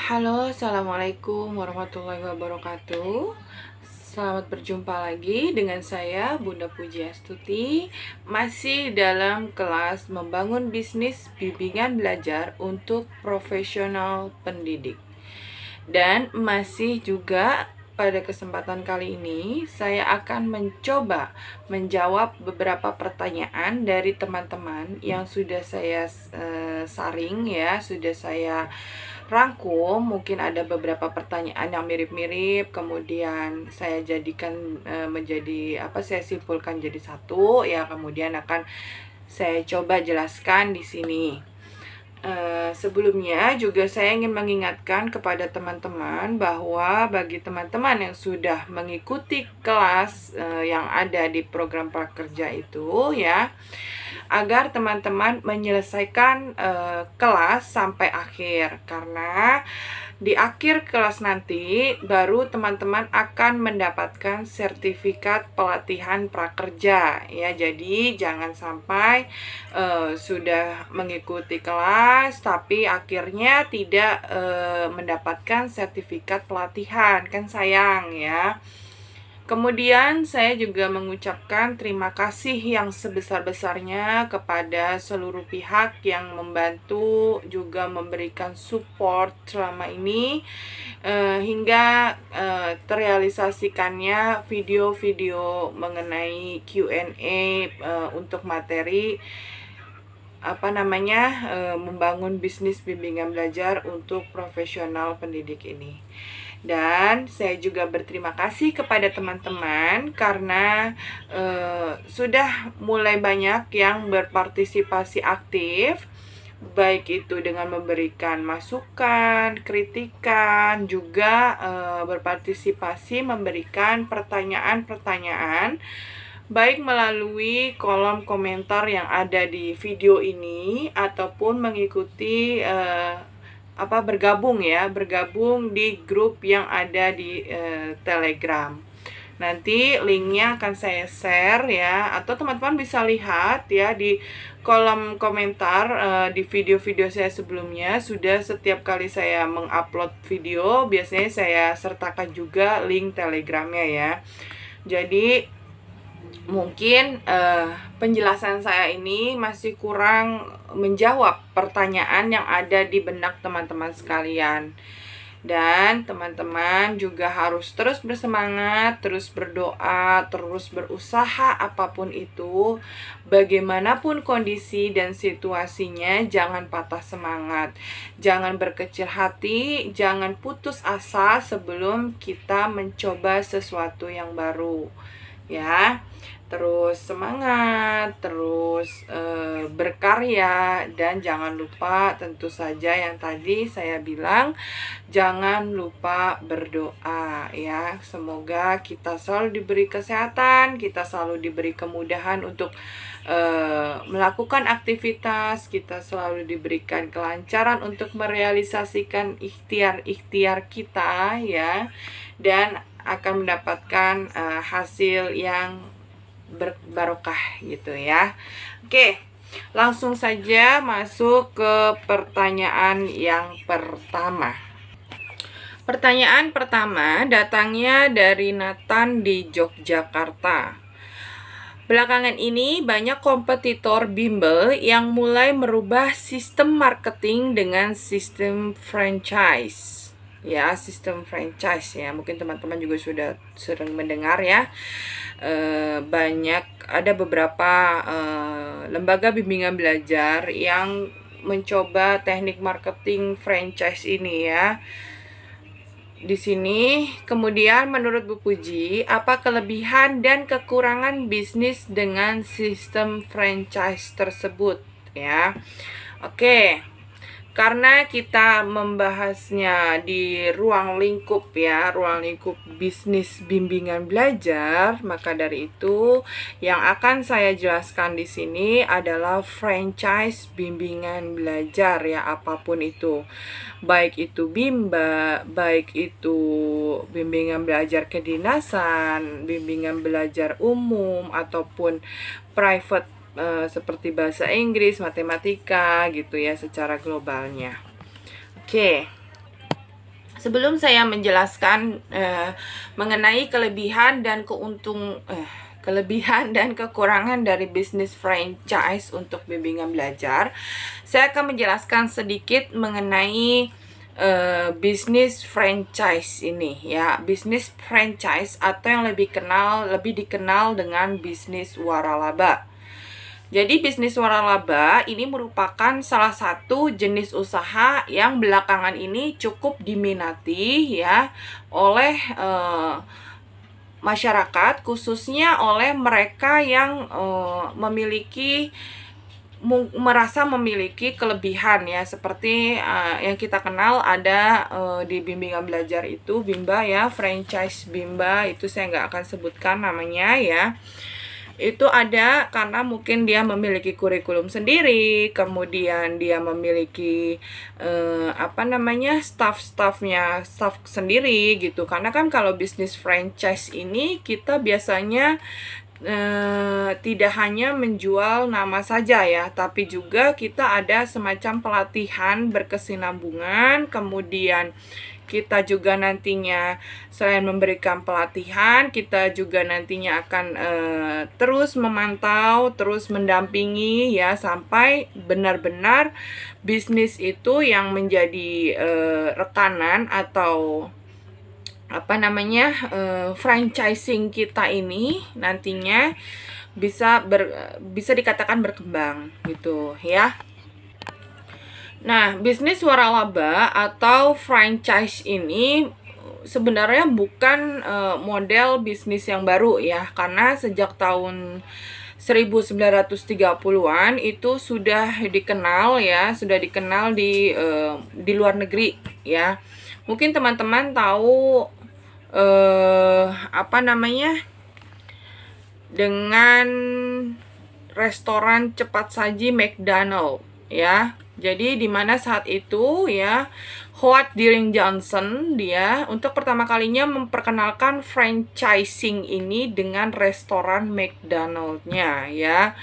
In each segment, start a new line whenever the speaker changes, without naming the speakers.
Halo, assalamualaikum warahmatullahi wabarakatuh. Selamat berjumpa lagi dengan saya, Bunda Pujiastuti, masih dalam kelas membangun bisnis bimbingan belajar untuk profesional pendidik. Dan masih juga pada kesempatan kali ini, saya akan mencoba menjawab beberapa pertanyaan dari teman-teman yang sudah saya saring ya, sudah saya rangkum. Mungkin ada beberapa pertanyaan yang mirip-mirip, kemudian saya jadikan saya simpulkan jadi satu ya, kemudian akan saya coba jelaskan di sini. Sebelumnya juga saya ingin mengingatkan kepada teman-teman bahwa bagi teman-teman yang sudah mengikuti kelas yang ada di program prakerja itu ya, agar teman-teman menyelesaikan kelas sampai akhir, karena di akhir kelas nanti baru teman-teman akan mendapatkan sertifikat pelatihan prakerja ya. Jadi jangan sampai sudah mengikuti kelas tapi akhirnya tidak mendapatkan sertifikat pelatihan, kan sayang ya. Kemudian saya juga mengucapkan terima kasih yang sebesar-besarnya kepada seluruh pihak yang membantu juga memberikan support selama ini hingga terrealisasikannya video-video mengenai Q&A untuk materi membangun bisnis bimbingan belajar untuk profesional pendidik ini. Dan saya juga berterima kasih kepada teman-teman karena sudah mulai banyak yang berpartisipasi aktif, baik itu dengan memberikan masukan, kritikan, juga berpartisipasi memberikan pertanyaan-pertanyaan baik melalui kolom komentar yang ada di video ini ataupun mengikuti bergabung di grup yang ada di Telegram. Nanti linknya akan saya share ya, atau teman-teman bisa lihat ya di kolom komentar di video-video saya sebelumnya. Sudah setiap kali saya mengupload video, biasanya saya sertakan juga link Telegramnya ya. Jadi mungkin penjelasan saya ini masih kurang menjawab pertanyaan yang ada di benak teman-teman sekalian. Dan teman-teman juga harus terus bersemangat, terus berdoa, terus berusaha apapun itu. Bagaimanapun kondisi dan situasinya, jangan patah semangat. Jangan berkecil hati, jangan putus asa sebelum kita mencoba sesuatu yang baru. Ya, terus semangat, terus berkarya, dan jangan lupa tentu saja yang tadi saya bilang, jangan lupa berdoa ya. Semoga kita selalu diberi kesehatan, kita selalu diberi kemudahan untuk melakukan aktivitas, kita selalu diberikan kelancaran untuk merealisasikan ikhtiar-ikhtiar kita ya, dan akan mendapatkan hasil yang berbarokah gitu ya. Oke, langsung saja masuk ke pertanyaan yang pertama. Pertanyaan pertama datangnya dari Nathan di Yogyakarta. Belakangan ini banyak kompetitor bimbel yang mulai merubah sistem marketing dengan sistem franchise. Ya, sistem franchise ya. Mungkin teman-teman juga sudah sering mendengar ya. Ada beberapa lembaga bimbingan belajar yang mencoba teknik marketing franchise ini ya. Di sini kemudian menurut Bu Puji, apa kelebihan dan kekurangan bisnis dengan sistem franchise tersebut ya. Oke. Karena kita membahasnya di ruang lingkup bisnis bimbingan belajar, maka dari itu yang akan saya jelaskan di sini adalah franchise bimbingan belajar ya, apapun itu. Baik itu Bimba, baik itu bimbingan belajar kedinasan, bimbingan belajar umum ataupun private seperti bahasa Inggris, matematika gitu ya secara globalnya. Oke. Sebelum saya menjelaskan mengenai kelebihan dan kekurangan dari bisnis franchise untuk bimbingan belajar, saya akan menjelaskan sedikit mengenai bisnis franchise ini ya. Bisnis franchise atau yang lebih dikenal dengan bisnis waralaba. Jadi bisnis waralaba ini merupakan salah satu jenis usaha yang belakangan ini cukup diminati ya oleh masyarakat, khususnya oleh mereka yang merasa memiliki kelebihan ya, seperti yang kita kenal ada di bimbingan belajar itu Bimba ya, franchise Bimba itu saya nggak akan sebutkan namanya ya. Itu ada karena mungkin dia memiliki kurikulum sendiri, kemudian dia memiliki staff sendiri gitu. Karena kan kalau bisnis franchise ini kita biasanya tidak hanya menjual nama saja ya, tapi juga kita ada semacam pelatihan berkesinambungan, kemudian kita juga nantinya selain memberikan pelatihan, kita juga nantinya akan terus memantau, terus mendampingi ya, sampai benar-benar bisnis itu yang menjadi rekanan atau franchising kita ini nantinya bisa dikatakan berkembang gitu ya. Nah, bisnis waralaba atau franchise ini sebenarnya bukan model bisnis yang baru ya, karena sejak tahun 1930-an itu sudah dikenal di luar negeri ya. Mungkin teman-teman tahu dengan restoran cepat saji McDonald ya. Jadi di mana saat itu ya Howard Deering Johnson dia untuk pertama kalinya memperkenalkan franchising ini dengan restoran McDonald-nya ya.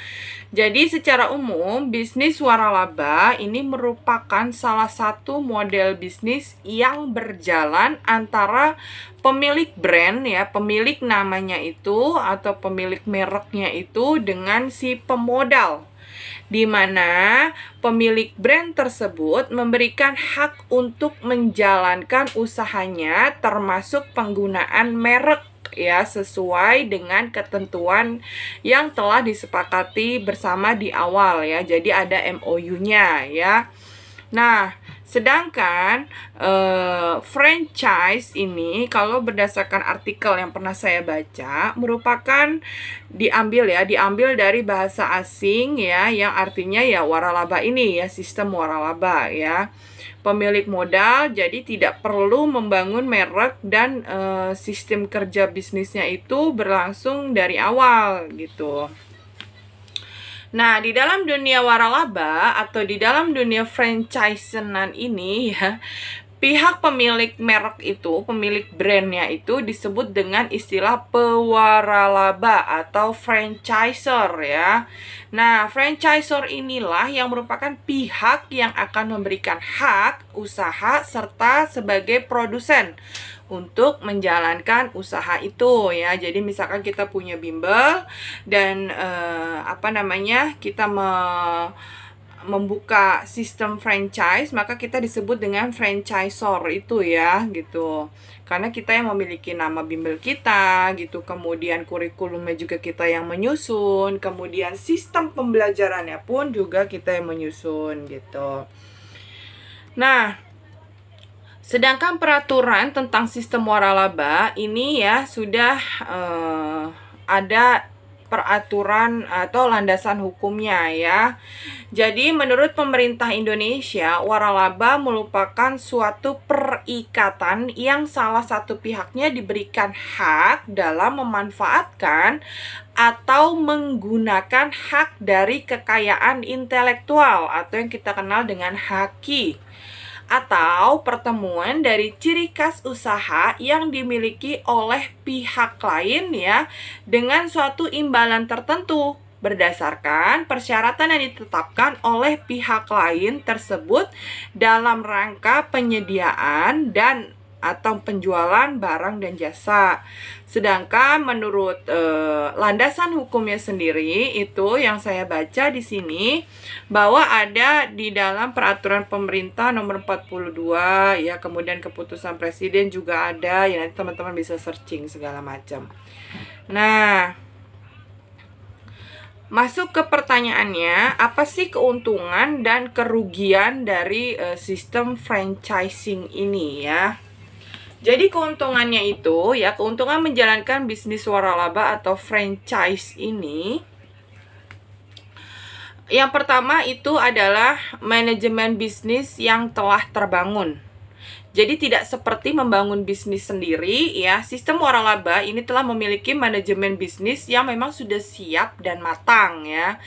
Jadi secara umum bisnis waralaba ini merupakan salah satu model bisnis yang berjalan antara pemilik brand ya, pemilik namanya itu atau pemilik mereknya itu dengan si pemodal, di mana pemilik brand tersebut memberikan hak untuk menjalankan usahanya termasuk penggunaan merek ya, sesuai dengan ketentuan yang telah disepakati bersama di awal ya. Jadi ada MOU-nya ya. Nah, sedangkan franchise ini kalau berdasarkan artikel yang pernah saya baca merupakan diambil dari bahasa asing ya, yang artinya ya waralaba ini ya, sistem waralaba ya. Pemilik modal jadi tidak perlu membangun merek dan sistem kerja bisnisnya itu berlangsung dari awal gitu. Nah, di dalam dunia waralaba atau di dalam dunia franchise-an ini ya, pihak pemilik merek itu, pemilik brandnya itu disebut dengan istilah pewaralaba atau franchisor ya. Nah, franchisor inilah yang merupakan pihak yang akan memberikan hak usaha serta sebagai produsen untuk menjalankan usaha itu ya. Jadi misalkan kita punya bimbel dan kita membuka sistem franchise, maka kita disebut dengan franchisor itu ya gitu. Karena kita yang memiliki nama bimbel kita gitu, kemudian kurikulumnya juga kita yang menyusun, kemudian sistem pembelajarannya pun juga kita yang menyusun gitu. Nah, sedangkan peraturan tentang sistem waralaba ini ya sudah ada peraturan atau landasan hukumnya ya. Jadi menurut pemerintah Indonesia, waralaba merupakan suatu perikatan yang salah satu pihaknya diberikan hak dalam memanfaatkan atau menggunakan hak dari kekayaan intelektual atau yang kita kenal dengan haki, atau pertemuan dari ciri khas usaha yang dimiliki oleh pihak lain ya dengan suatu imbalan tertentu berdasarkan persyaratan yang ditetapkan oleh pihak lain tersebut dalam rangka penyediaan dan atau penjualan barang dan jasa. Sedangkan menurut landasan hukumnya sendiri itu yang saya baca di sini bahwa ada di dalam peraturan pemerintah nomor 42 ya, kemudian keputusan presiden juga ada ya, nanti teman-teman bisa searching segala macam. Nah, masuk ke pertanyaannya, apa sih keuntungan dan kerugian dari sistem franchising ini ya? Jadi keuntungannya itu ya, keuntungan menjalankan bisnis waralaba atau franchise ini. Yang pertama itu adalah manajemen bisnis yang telah terbangun. Jadi tidak seperti membangun bisnis sendiri ya, sistem waralaba ini telah memiliki manajemen bisnis yang memang sudah siap dan matang ya.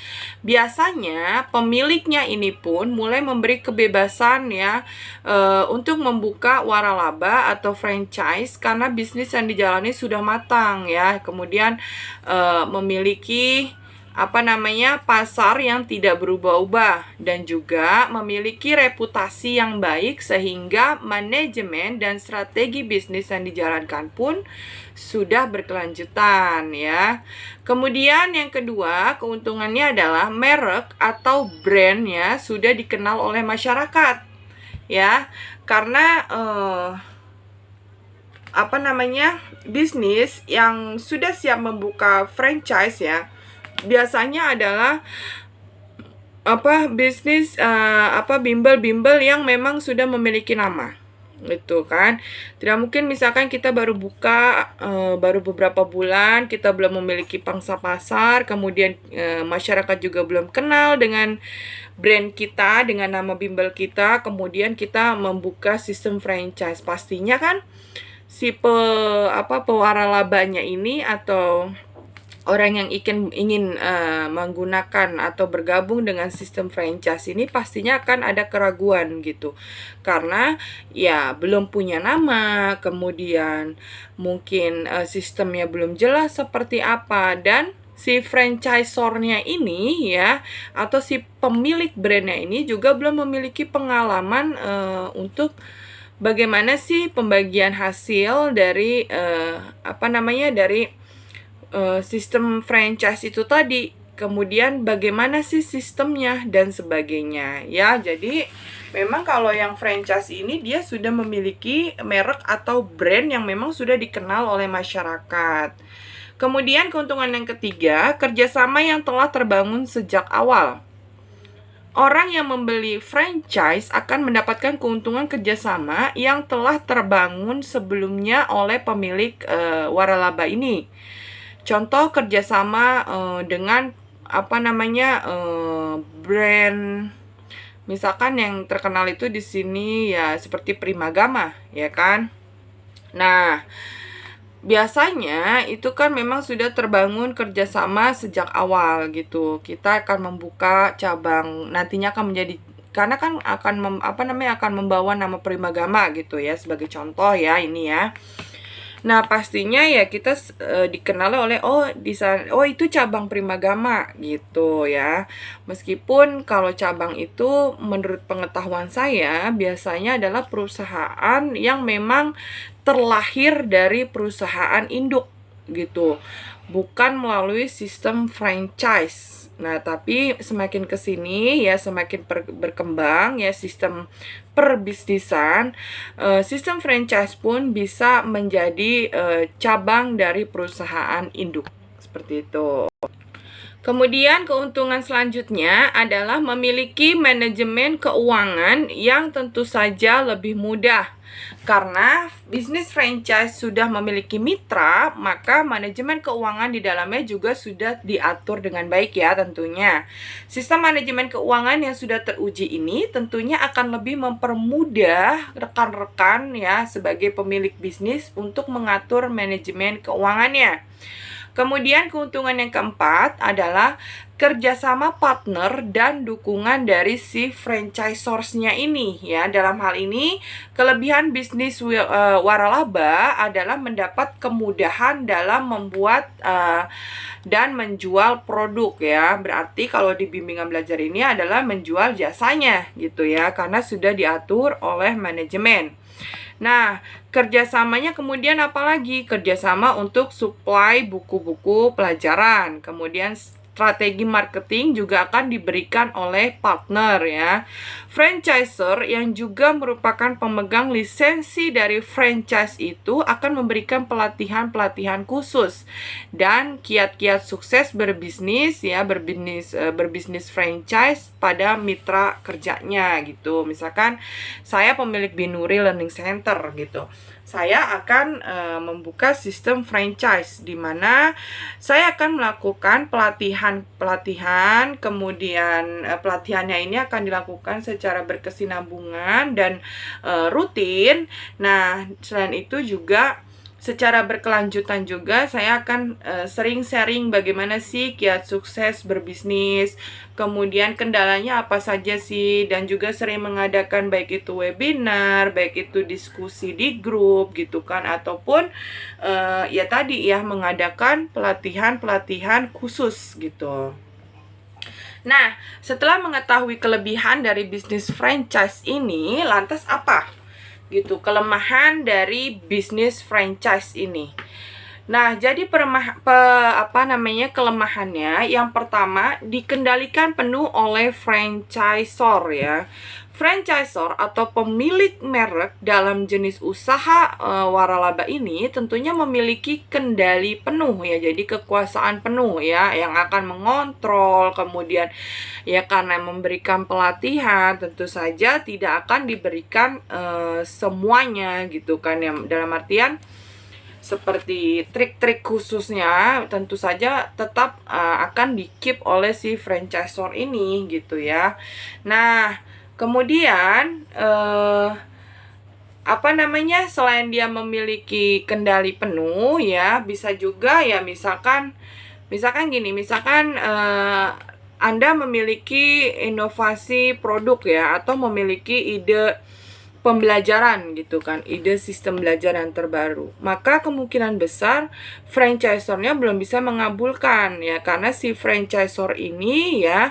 Biasanya pemiliknya ini pun mulai memberi kebebasan ya untuk membuka waralaba atau franchise karena bisnis yang dijalani sudah matang ya. Kemudian memiliki pasar yang tidak berubah-ubah dan juga memiliki reputasi yang baik sehingga manajemen dan strategi bisnis yang dijalankan pun sudah berkelanjutan ya. Kemudian yang kedua, keuntungannya adalah merek atau brand ya sudah dikenal oleh masyarakat ya. Karena bisnis yang sudah siap membuka franchise ya, biasanya adalah bisnis bimbel-bimbel yang memang sudah memiliki nama gitu kan. Tidak mungkin misalkan kita baru buka baru beberapa bulan, kita belum memiliki pangsa pasar, kemudian masyarakat juga belum kenal dengan brand kita, dengan nama bimbel kita, kemudian kita membuka sistem franchise. Pastinya kan si pewaralabanya ini atau orang yang ingin menggunakan atau bergabung dengan sistem franchise ini pastinya akan ada keraguan gitu. Karena ya belum punya nama, kemudian mungkin sistemnya belum jelas seperti apa, dan si franchisornya ini ya atau si pemilik brandnya ini juga belum memiliki pengalaman untuk bagaimana sih pembagian hasil dari sistem franchise itu tadi, kemudian bagaimana sih sistemnya dan sebagainya ya. Jadi memang kalau yang franchise ini dia sudah memiliki merek atau brand yang memang sudah dikenal oleh masyarakat. Kemudian keuntungan yang ketiga, kerjasama yang telah terbangun sejak awal. Orang yang membeli franchise akan mendapatkan keuntungan kerjasama yang telah terbangun sebelumnya oleh pemilik waralaba ini. Contoh kerjasama dengan brand, misalkan yang terkenal itu di sini ya seperti Primagama ya kan. Nah, biasanya itu kan memang sudah terbangun kerjasama sejak awal gitu. Kita akan membuka cabang, nantinya akan menjadi, karena kan akan akan membawa nama Primagama gitu ya, sebagai contoh ya ini ya. Nah, pastinya ya kita dikenal oleh itu cabang Primagama gitu ya. Meskipun kalau cabang itu menurut pengetahuan saya biasanya adalah perusahaan yang memang terlahir dari perusahaan induk gitu, bukan melalui sistem franchise. Nah, tapi semakin kesini ya semakin berkembang ya sistem perbisnisan, sistem franchise pun bisa menjadi cabang dari perusahaan induk seperti itu. Kemudian keuntungan selanjutnya adalah memiliki manajemen keuangan yang tentu saja lebih mudah. Karena bisnis franchise sudah memiliki mitra, maka manajemen keuangan di dalamnya juga sudah diatur dengan baik ya tentunya. Sistem manajemen keuangan yang sudah teruji ini tentunya akan lebih mempermudah rekan-rekan ya sebagai pemilik bisnis untuk mengatur manajemen keuangannya. Kemudian keuntungan yang keempat adalah kerjasama partner dan dukungan dari si franchisors-nya ini ya. Dalam hal ini kelebihan bisnis waralaba adalah mendapat kemudahan dalam membuat dan menjual produk ya. Berarti kalau di bimbingan belajar ini adalah menjual jasanya gitu ya, karena sudah diatur oleh manajemen. Nah, kerjasamanya kemudian apalagi? Kerjasama untuk supply buku-buku pelajaran. Kemudian strategi marketing juga akan diberikan oleh partner ya. Franchisor yang juga merupakan pemegang lisensi dari franchise itu akan memberikan pelatihan-pelatihan khusus dan kiat-kiat sukses berbisnis ya, berbisnis franchise pada mitra kerjanya gitu. Misalkan saya pemilik Binuri Learning Center gitu. Saya akan membuka sistem franchise di mana saya akan melakukan pelatihan, kemudian pelatihannya ini akan dilakukan secara berkesinambungan dan rutin. Nah, selain itu juga secara berkelanjutan juga saya akan sering sharing bagaimana sih kiat sukses berbisnis, kemudian kendalanya apa saja sih, dan juga sering mengadakan baik itu webinar, baik itu diskusi di grup gitu kan, ataupun ya tadi ya mengadakan pelatihan-pelatihan khusus gitu. Nah, setelah mengetahui kelebihan dari bisnis franchise ini, lantas apa gitu kelemahan dari bisnis franchise ini? Nah, jadi kelemahannya yang pertama dikendalikan penuh oleh franchisor ya. Franchisor atau pemilik merek dalam jenis usaha waralaba ini tentunya memiliki kendali penuh ya. Jadi kekuasaan penuh ya yang akan mengontrol, kemudian ya karena memberikan pelatihan tentu saja tidak akan diberikan semuanya gitu kan ya, dalam artian seperti trik-trik khususnya tentu saja tetap akan di-keep oleh si franchisor ini gitu ya. Nah, kemudian selain dia memiliki kendali penuh ya, bisa juga ya misalkan gini, Anda memiliki inovasi produk ya, atau memiliki ide pembelajaran gitu kan, ide sistem belajar yang terbaru, maka kemungkinan besar franchisornya belum bisa mengabulkan ya, karena si franchisor ini ya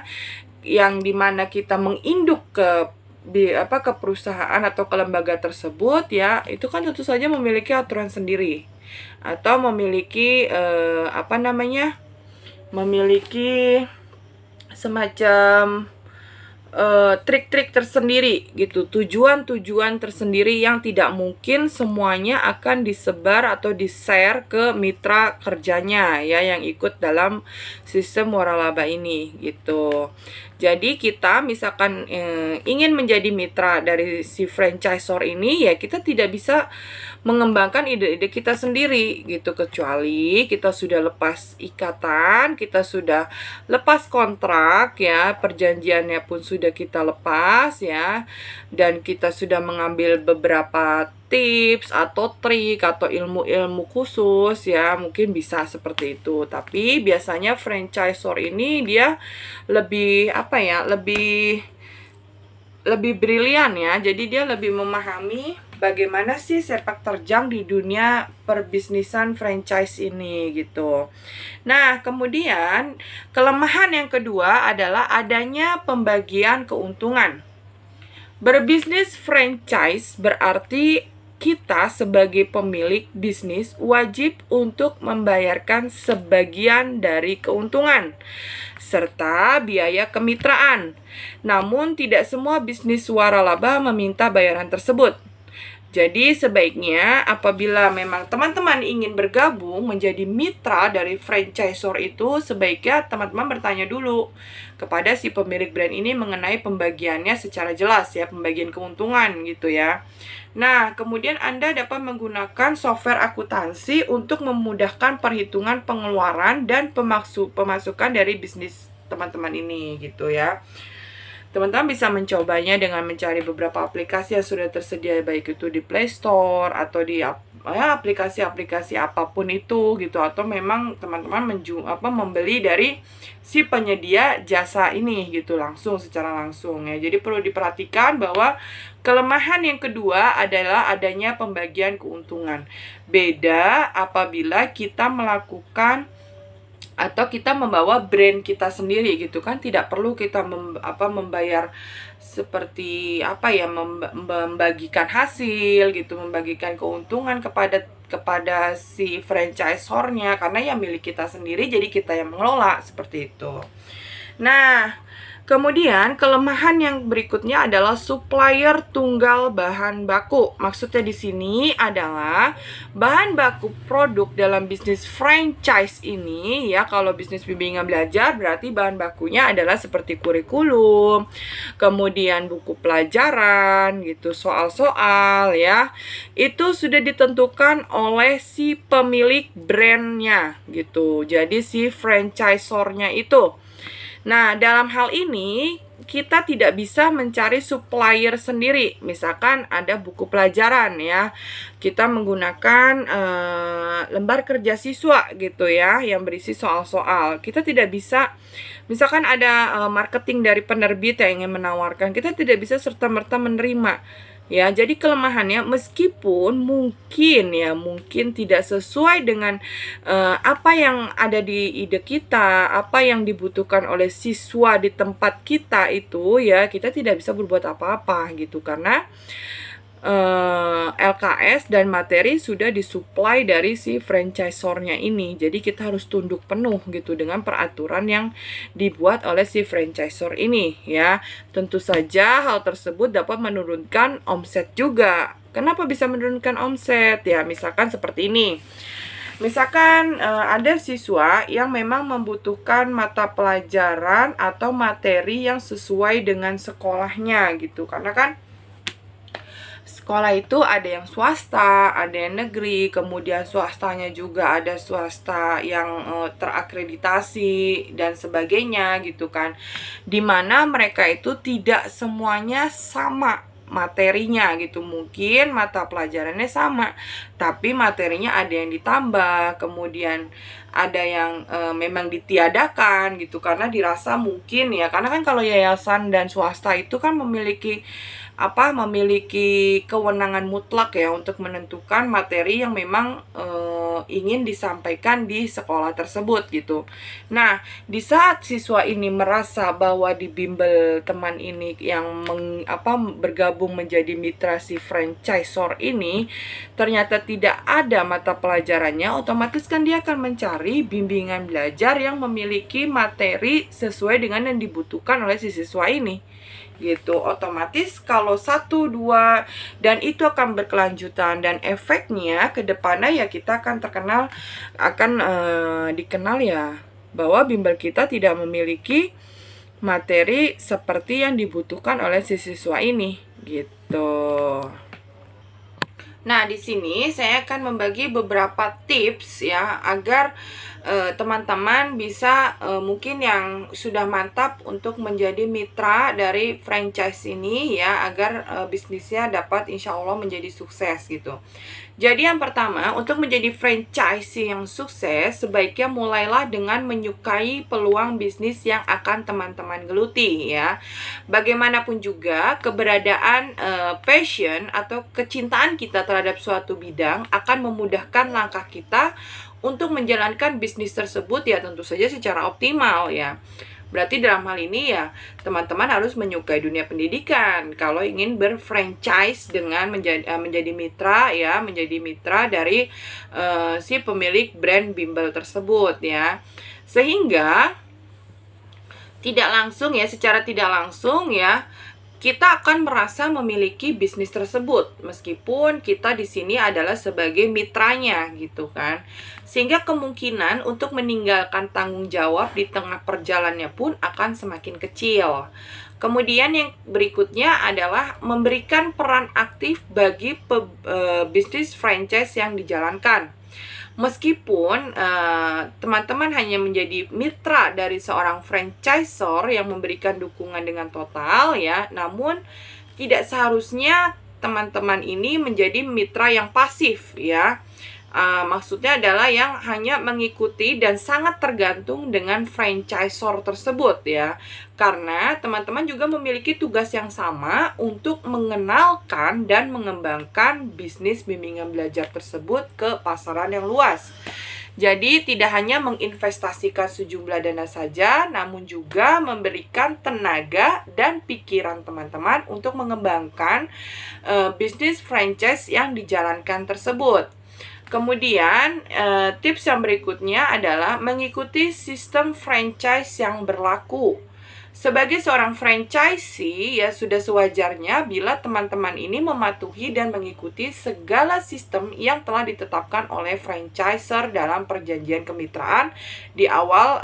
yang dimana kita menginduk ke perusahaan atau ke lembaga tersebut ya, itu kan tentu saja memiliki aturan sendiri atau memiliki memiliki semacam trik-trik tersendiri gitu, tujuan-tujuan tersendiri yang tidak mungkin semuanya akan disebar atau di-share ke mitra kerjanya ya yang ikut dalam sistem waralaba ini gitu. Jadi kita misalkan ingin menjadi mitra dari si franchisor ini ya, kita tidak bisa mengembangkan ide-ide kita sendiri gitu, kecuali kita sudah lepas ikatan, kita sudah lepas kontrak ya, perjanjiannya pun sudah kita lepas ya, dan kita sudah mengambil beberapa tips atau trik atau ilmu-ilmu khusus ya, mungkin bisa seperti itu. Tapi biasanya franchisor ini dia lebih lebih brilian ya, jadi dia lebih memahami bagaimana sih sepak terjang di dunia perbisnisan franchise ini gitu. Nah, kemudian kelemahan yang kedua adalah adanya pembagian keuntungan. Berbisnis franchise berarti kita sebagai pemilik bisnis wajib untuk membayarkan sebagian dari keuntungan serta biaya kemitraan. Namun tidak semua bisnis waralaba meminta bayaran tersebut. Jadi sebaiknya apabila memang teman-teman ingin bergabung menjadi mitra dari franchisor itu, sebaiknya teman-teman bertanya dulu kepada si pemilik brand ini mengenai pembagiannya secara jelas ya, pembagian keuntungan gitu ya. Nah, kemudian Anda dapat menggunakan software akuntansi untuk memudahkan perhitungan pengeluaran dan pemasukan dari bisnis teman-teman ini gitu ya. Teman-teman bisa mencobanya dengan mencari beberapa aplikasi yang sudah tersedia, baik itu di Play Store atau di aplikasi-aplikasi apapun itu gitu, atau memang teman-teman membeli dari si penyedia jasa ini gitu secara langsung ya. Jadi perlu diperhatikan bahwa kelemahan yang kedua adalah adanya pembagian keuntungan. Beda apabila kita melakukan atau kita membawa brand kita sendiri gitu kan, tidak perlu kita membayar seperti apa ya, membagikan hasil gitu, membagikan keuntungan kepada si franchisornya, karena ya milik kita sendiri, jadi kita yang mengelola seperti itu. Nah, kemudian kelemahan yang berikutnya adalah supplier tunggal bahan baku. Maksudnya di sini adalah bahan baku produk dalam bisnis franchise ini ya, kalau bisnis bimbingan belajar berarti bahan bakunya adalah seperti kurikulum, kemudian buku pelajaran gitu, soal-soal ya. Itu sudah ditentukan oleh si pemilik brandnya gitu. Jadi si franchisornya itu. Nah, dalam hal ini kita tidak bisa mencari supplier sendiri. Misalkan ada buku pelajaran ya, kita menggunakan lembar kerja siswa gitu ya, yang berisi soal-soal. Kita tidak bisa, misalkan ada marketing dari penerbit yang ingin menawarkan, kita tidak bisa serta-merta menerima. Ya, jadi kelemahannya meskipun mungkin tidak sesuai dengan apa yang ada di ide kita, apa yang dibutuhkan oleh siswa di tempat kita itu ya, kita tidak bisa berbuat apa-apa gitu, karena LKS dan materi sudah disuplai dari si franchisornya ini. Jadi kita harus tunduk penuh gitu dengan peraturan yang dibuat oleh si franchisor ini ya. Tentu saja hal tersebut dapat menurunkan omset juga. Kenapa bisa menurunkan omset? Ya, misalkan seperti ini. Misalkan ada siswa yang memang membutuhkan mata pelajaran atau materi yang sesuai dengan sekolahnya gitu. Karena kan sekolah itu ada yang swasta, ada yang negeri, kemudian swastanya juga ada swasta yang terakreditasi dan sebagainya gitu kan. Dimana mereka itu tidak semuanya sama materinya gitu. Mungkin mata pelajarannya sama, tapi materinya ada yang ditambah, kemudian ada yang memang ditiadakan gitu, karena dirasa mungkin ya, karena kan kalau yayasan dan swasta itu kan memiliki kewenangan mutlak ya untuk menentukan materi yang memang ingin disampaikan di sekolah tersebut gitu. Nah, di saat siswa ini merasa bahwa di bimbel teman ini yang bergabung menjadi mitra si franchisor ini ternyata tidak ada mata pelajarannya, otomatis kan dia akan mencari bimbingan belajar yang memiliki materi sesuai dengan yang dibutuhkan oleh si siswa ini gitu. Otomatis kalau 1, 2 dan itu akan berkelanjutan, dan efeknya ke depannya ya kita akan dikenal ya bahwa bimbel kita tidak memiliki materi seperti yang dibutuhkan oleh si siswa ini gitu. Nah, di sini saya akan membagi beberapa tips ya agar teman-teman bisa mungkin yang sudah mantap untuk menjadi mitra dari franchise ini ya, agar bisnisnya dapat insya Allah menjadi sukses gitu. Jadi yang pertama, untuk menjadi franchise yang sukses, sebaiknya mulailah dengan menyukai peluang bisnis yang akan teman-teman geluti ya. Bagaimanapun juga, keberadaan passion atau kecintaan kita terhadap suatu bidang akan memudahkan langkah kita untuk menjalankan bisnis tersebut ya, tentu saja secara optimal ya. Berarti dalam hal ini ya, teman-teman harus menyukai dunia pendidikan kalau ingin berfranchise dengan menjadi mitra ya, menjadi mitra dari si pemilik brand bimbel tersebut ya. Sehingga secara tidak langsung ya, kita akan merasa memiliki bisnis tersebut meskipun kita di sini adalah sebagai mitranya gitu kan. Sehingga kemungkinan untuk meninggalkan tanggung jawab di tengah perjalanannya pun akan semakin kecil. Kemudian yang berikutnya adalah memberikan peran aktif bagi bisnis franchise yang dijalankan. Meskipun teman-teman hanya menjadi mitra dari seorang franchisor yang memberikan dukungan dengan total ya, namun tidak seharusnya teman-teman ini menjadi mitra yang pasif ya. Maksudnya adalah yang hanya mengikuti dan sangat tergantung dengan franchisor tersebut ya. Karena teman-teman juga memiliki tugas yang sama untuk mengenalkan dan mengembangkan bisnis bimbingan belajar tersebut ke pasaran yang luas. Jadi tidak hanya menginvestasikan sejumlah dana saja, namun juga memberikan tenaga dan pikiran teman-teman untuk mengembangkan bisnis franchise yang dijalankan tersebut. Kemudian, tips yang berikutnya adalah mengikuti sistem franchise yang berlaku. Sebagai seorang franchisee, ya sudah sewajarnya bila teman-teman ini mematuhi dan mengikuti segala sistem yang telah ditetapkan oleh franchiser dalam perjanjian kemitraan di awal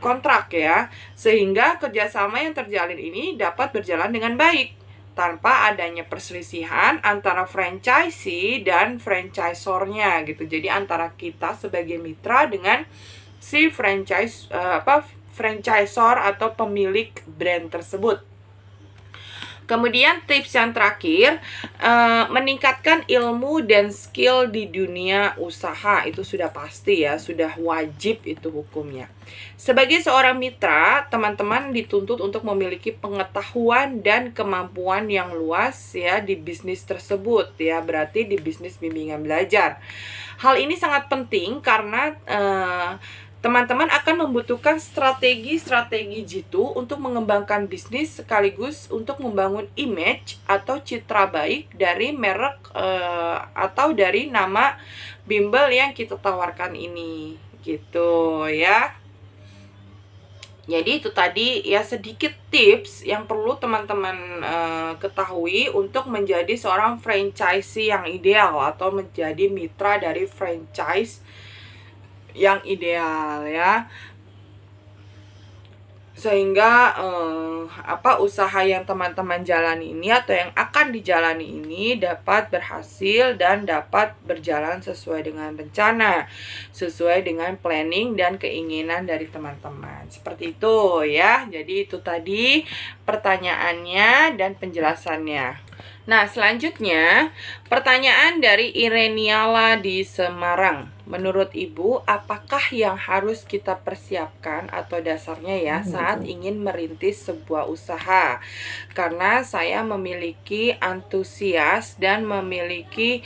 kontrak ya, sehingga kerjasama yang terjalin ini dapat berjalan dengan baik tanpa adanya perselisihan antara franchisee dan franchisornya gitu. Jadi antara kita sebagai mitra dengan si franchisor atau pemilik brand tersebut. Kemudian tips yang terakhir, meningkatkan ilmu dan skill di dunia usaha. Itu sudah pasti ya, sudah wajib itu hukumnya. Sebagai seorang mitra, teman-teman dituntut untuk memiliki pengetahuan dan kemampuan yang luas ya di bisnis tersebut ya, berarti di bisnis bimbingan belajar. Hal ini sangat penting karena teman-teman akan membutuhkan strategi-strategi jitu untuk mengembangkan bisnis sekaligus untuk membangun image atau citra baik dari merek atau dari nama bimbel yang kita tawarkan ini gitu ya. Jadi itu tadi ya sedikit tips yang perlu teman-teman ketahui untuk menjadi seorang franchisee yang ideal atau menjadi mitra dari franchise yang ideal ya, sehingga usaha yang teman-teman jalani ini atau yang akan dijalani ini dapat berhasil dan dapat berjalan sesuai dengan rencana, sesuai dengan planning dan keinginan dari teman-teman. Seperti itu ya. Jadi itu tadi pertanyaannya dan penjelasannya. Nah, selanjutnya pertanyaan dari Ireniala di Semarang. Menurut Ibu, apakah yang harus kita persiapkan atau dasarnya ya saat ingin merintis sebuah usaha? Karena saya memiliki antusias dan memiliki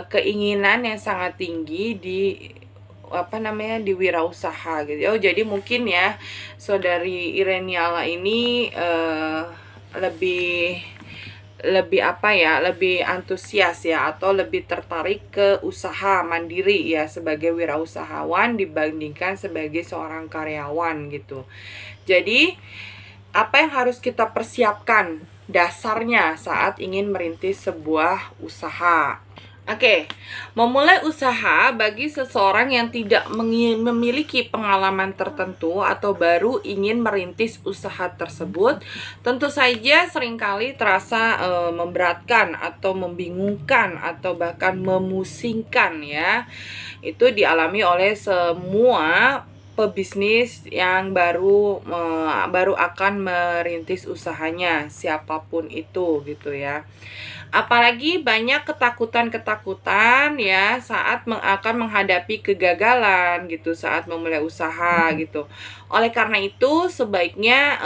keinginan yang sangat tinggi di di wirausaha gitu. Oh, jadi mungkin ya saudari Ireniala ini lebih antusias ya atau lebih tertarik ke usaha mandiri ya sebagai wirausahawan dibandingkan sebagai seorang karyawan gitu. Jadi apa yang harus kita persiapkan dasarnya saat ingin merintis sebuah usaha? Oke, memulai usaha bagi seseorang yang tidak memiliki pengalaman tertentu atau baru ingin merintis usaha tersebut, tentu saja seringkali terasa memberatkan atau membingungkan atau bahkan memusingkan ya. Itu dialami oleh semua pebisnis yang baru akan merintis usahanya, siapapun itu gitu ya. Apalagi banyak ketakutan-ketakutan ya saat akan menghadapi kegagalan gitu saat memulai usaha gitu. Oleh karena itu sebaiknya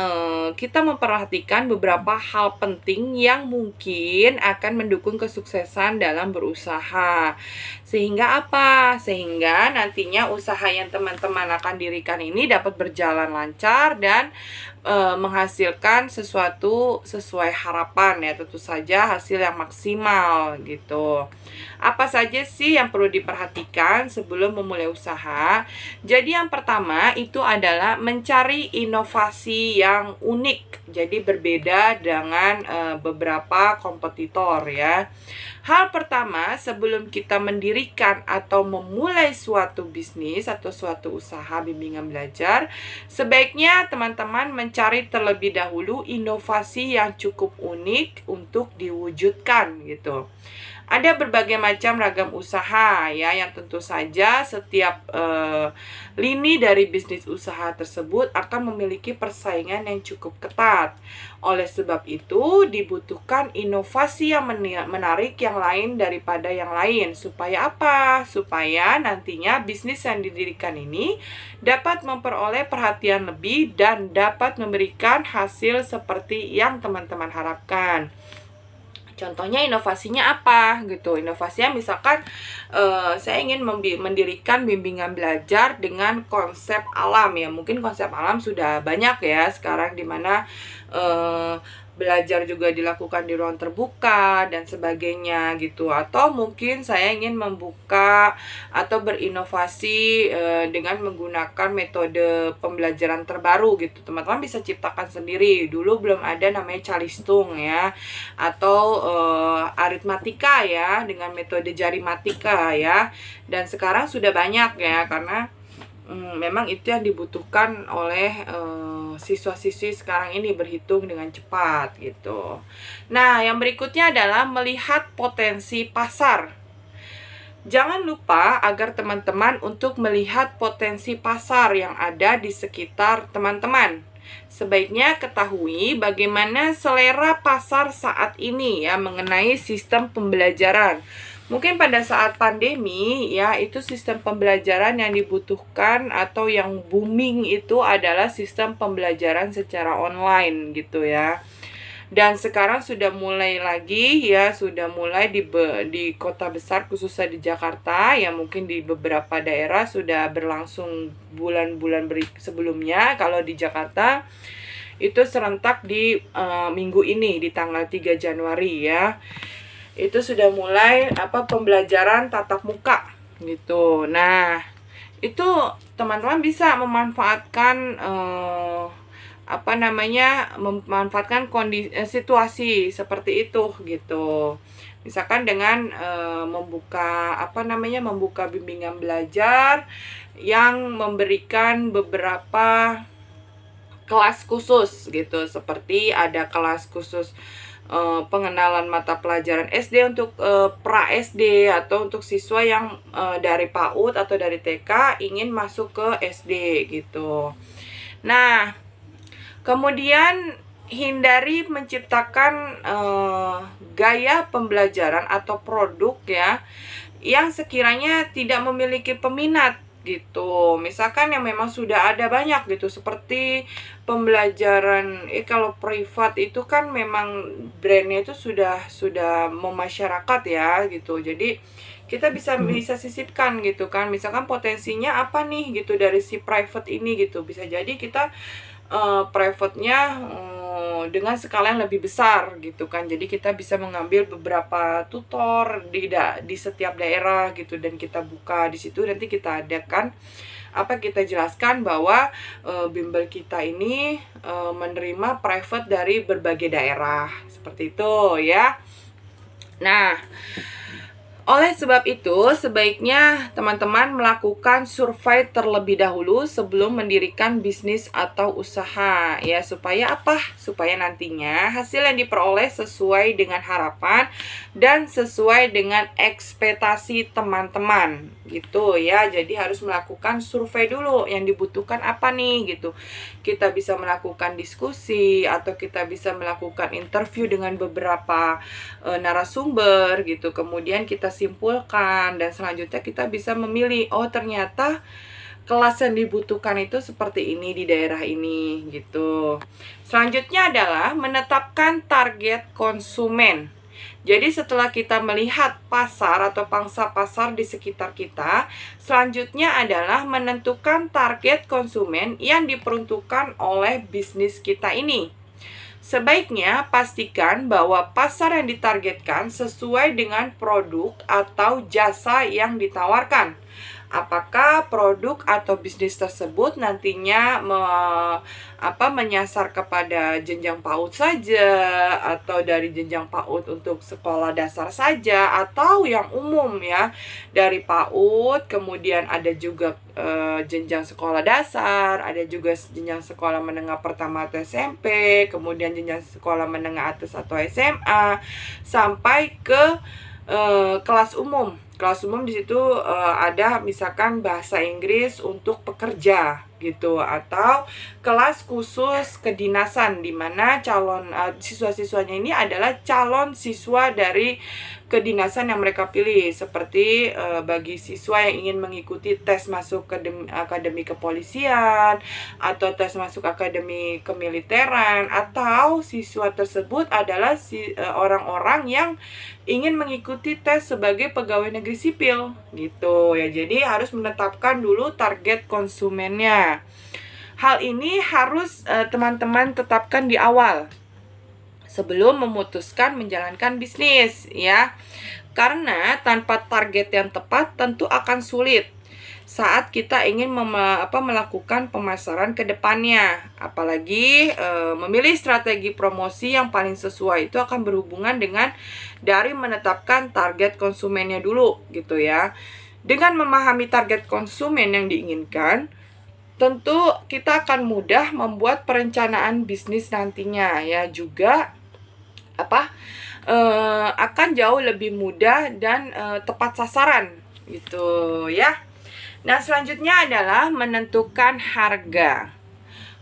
kita memperhatikan beberapa hal penting yang mungkin akan mendukung kesuksesan dalam berusaha. Sehingga apa? Sehingga nantinya usaha yang teman-teman akan dirikan ini dapat berjalan lancar dan menghasilkan sesuatu sesuai harapan ya, tentu saja hasil yang maksimal gitu. Apa saja sih yang perlu diperhatikan sebelum memulai usaha? Jadi yang pertama itu adalah mencari inovasi yang unik, jadi berbeda dengan beberapa kompetitor ya. Hal pertama sebelum kita mendirikan atau memulai suatu bisnis atau suatu usaha bimbingan belajar, sebaiknya teman-teman mencari terlebih dahulu inovasi yang cukup unik untuk diwujudkan gitu. Ada berbagai macam ragam usaha ya, yang tentu saja setiap lini dari bisnis usaha tersebut akan memiliki persaingan yang cukup ketat. Oleh sebab itu dibutuhkan inovasi yang menarik yang lain daripada yang lain. Supaya apa? Supaya nantinya bisnis yang didirikan ini dapat memperoleh perhatian lebih dan dapat memberikan hasil seperti yang teman-teman harapkan. Contohnya inovasinya apa gitu. Inovasinya misalkan saya ingin mendirikan bimbingan belajar dengan konsep alam ya. Mungkin konsep alam sudah banyak ya sekarang, dimana belajar juga dilakukan di ruang terbuka dan sebagainya gitu. Atau mungkin saya ingin membuka atau berinovasi dengan menggunakan metode pembelajaran terbaru gitu. Teman-teman bisa ciptakan sendiri. Dulu belum ada namanya calistung ya, atau aritmatika ya dengan metode jarimatika ya. Dan sekarang sudah banyak ya, karena memang itu yang dibutuhkan oleh siswa-siswi sekarang ini, berhitung dengan cepat gitu. Nah, yang berikutnya adalah melihat potensi pasar. Jangan lupa agar teman-teman untuk melihat potensi pasar yang ada di sekitar teman-teman. Sebaiknya ketahui bagaimana selera pasar saat ini ya mengenai sistem pembelajaran. Mungkin pada saat pandemi ya, itu sistem pembelajaran yang dibutuhkan atau yang booming itu adalah sistem pembelajaran secara online gitu ya. Dan sekarang sudah mulai lagi ya, sudah mulai di kota besar khususnya di Jakarta ya, mungkin di beberapa daerah sudah berlangsung bulan-bulan sebelumnya. Kalau di Jakarta itu serentak di minggu ini di tanggal 3 Januari ya. Itu sudah mulai pembelajaran tatap muka gitu. Nah, itu teman-teman bisa memanfaatkan memanfaatkan situasi seperti itu gitu. Misalkan dengan membuka bimbingan belajar yang memberikan beberapa kelas khusus gitu, seperti ada kelas khusus pengenalan mata pelajaran SD untuk pra SD, atau untuk siswa yang dari PAUD atau dari TK ingin masuk ke SD gitu. Nah, kemudian hindari menciptakan gaya pembelajaran atau produk ya yang sekiranya tidak memiliki peminat gitu. Misalkan yang memang sudah ada banyak gitu, seperti pembelajaran kalau privat itu kan memang brandnya itu sudah memasyarakat ya gitu. Jadi kita bisa sisipkan gitu kan, misalkan potensinya apa nih gitu dari si private ini gitu. Bisa jadi kita private-nya dengan skala yang lebih besar gitu kan. Jadi kita bisa mengambil beberapa tutor di setiap daerah gitu, dan kita buka di situ. Nanti kita adakan kita jelaskan bahwa bimbel kita ini menerima private dari berbagai daerah, seperti itu ya. Nah, oleh sebab itu, sebaiknya teman-teman melakukan survei terlebih dahulu sebelum mendirikan bisnis atau usaha ya. Supaya apa? Supaya nantinya hasil yang diperoleh sesuai dengan harapan dan sesuai dengan ekspektasi teman-teman gitu ya. Jadi harus melakukan survei dulu, yang dibutuhkan apa nih gitu. Kita bisa melakukan diskusi atau kita bisa melakukan interview dengan beberapa narasumber gitu. Kemudian kita simpulkan, dan selanjutnya kita bisa memilih, oh ternyata kelas yang dibutuhkan itu seperti ini di daerah ini gitu. Selanjutnya adalah menetapkan target konsumen. Jadi setelah kita melihat pasar atau pangsa pasar di sekitar kita, selanjutnya adalah menentukan target konsumen yang diperuntukkan oleh bisnis kita ini. Sebaiknya pastikan bahwa pasar yang ditargetkan sesuai dengan produk atau jasa yang ditawarkan. Apakah produk atau bisnis tersebut nantinya menyasar kepada jenjang PAUD saja, atau dari jenjang PAUD untuk sekolah dasar saja, atau yang umum ya, dari PAUD kemudian ada juga jenjang sekolah dasar, ada juga jenjang sekolah menengah pertama atau SMP, kemudian jenjang sekolah menengah atas atau SMA, sampai ke kelas umum. Kelas umum di situ ada misalkan bahasa Inggris untuk pekerja gitu, atau kelas khusus kedinasan di mana calon siswa-siswanya ini adalah calon siswa dari kedinasan yang mereka pilih, seperti bagi siswa yang ingin mengikuti tes masuk akademi kepolisian atau tes masuk akademi kemiliteran, atau siswa tersebut adalah orang-orang yang ingin mengikuti tes sebagai pegawai negeri sipil gitu ya. Jadi harus menetapkan dulu target konsumennya. Hal ini harus teman-teman tetapkan di awal sebelum memutuskan menjalankan bisnis ya. Karena tanpa target yang tepat tentu akan sulit saat kita ingin melakukan pemasaran ke depannya. Apalagi memilih strategi promosi yang paling sesuai itu akan berhubungan dengan dari menetapkan target konsumennya dulu gitu ya. Dengan memahami target konsumen yang diinginkan, tentu kita akan mudah membuat perencanaan bisnis nantinya ya. Juga akan jauh lebih mudah dan tepat sasaran gitu ya. Nah, selanjutnya adalah menentukan harga.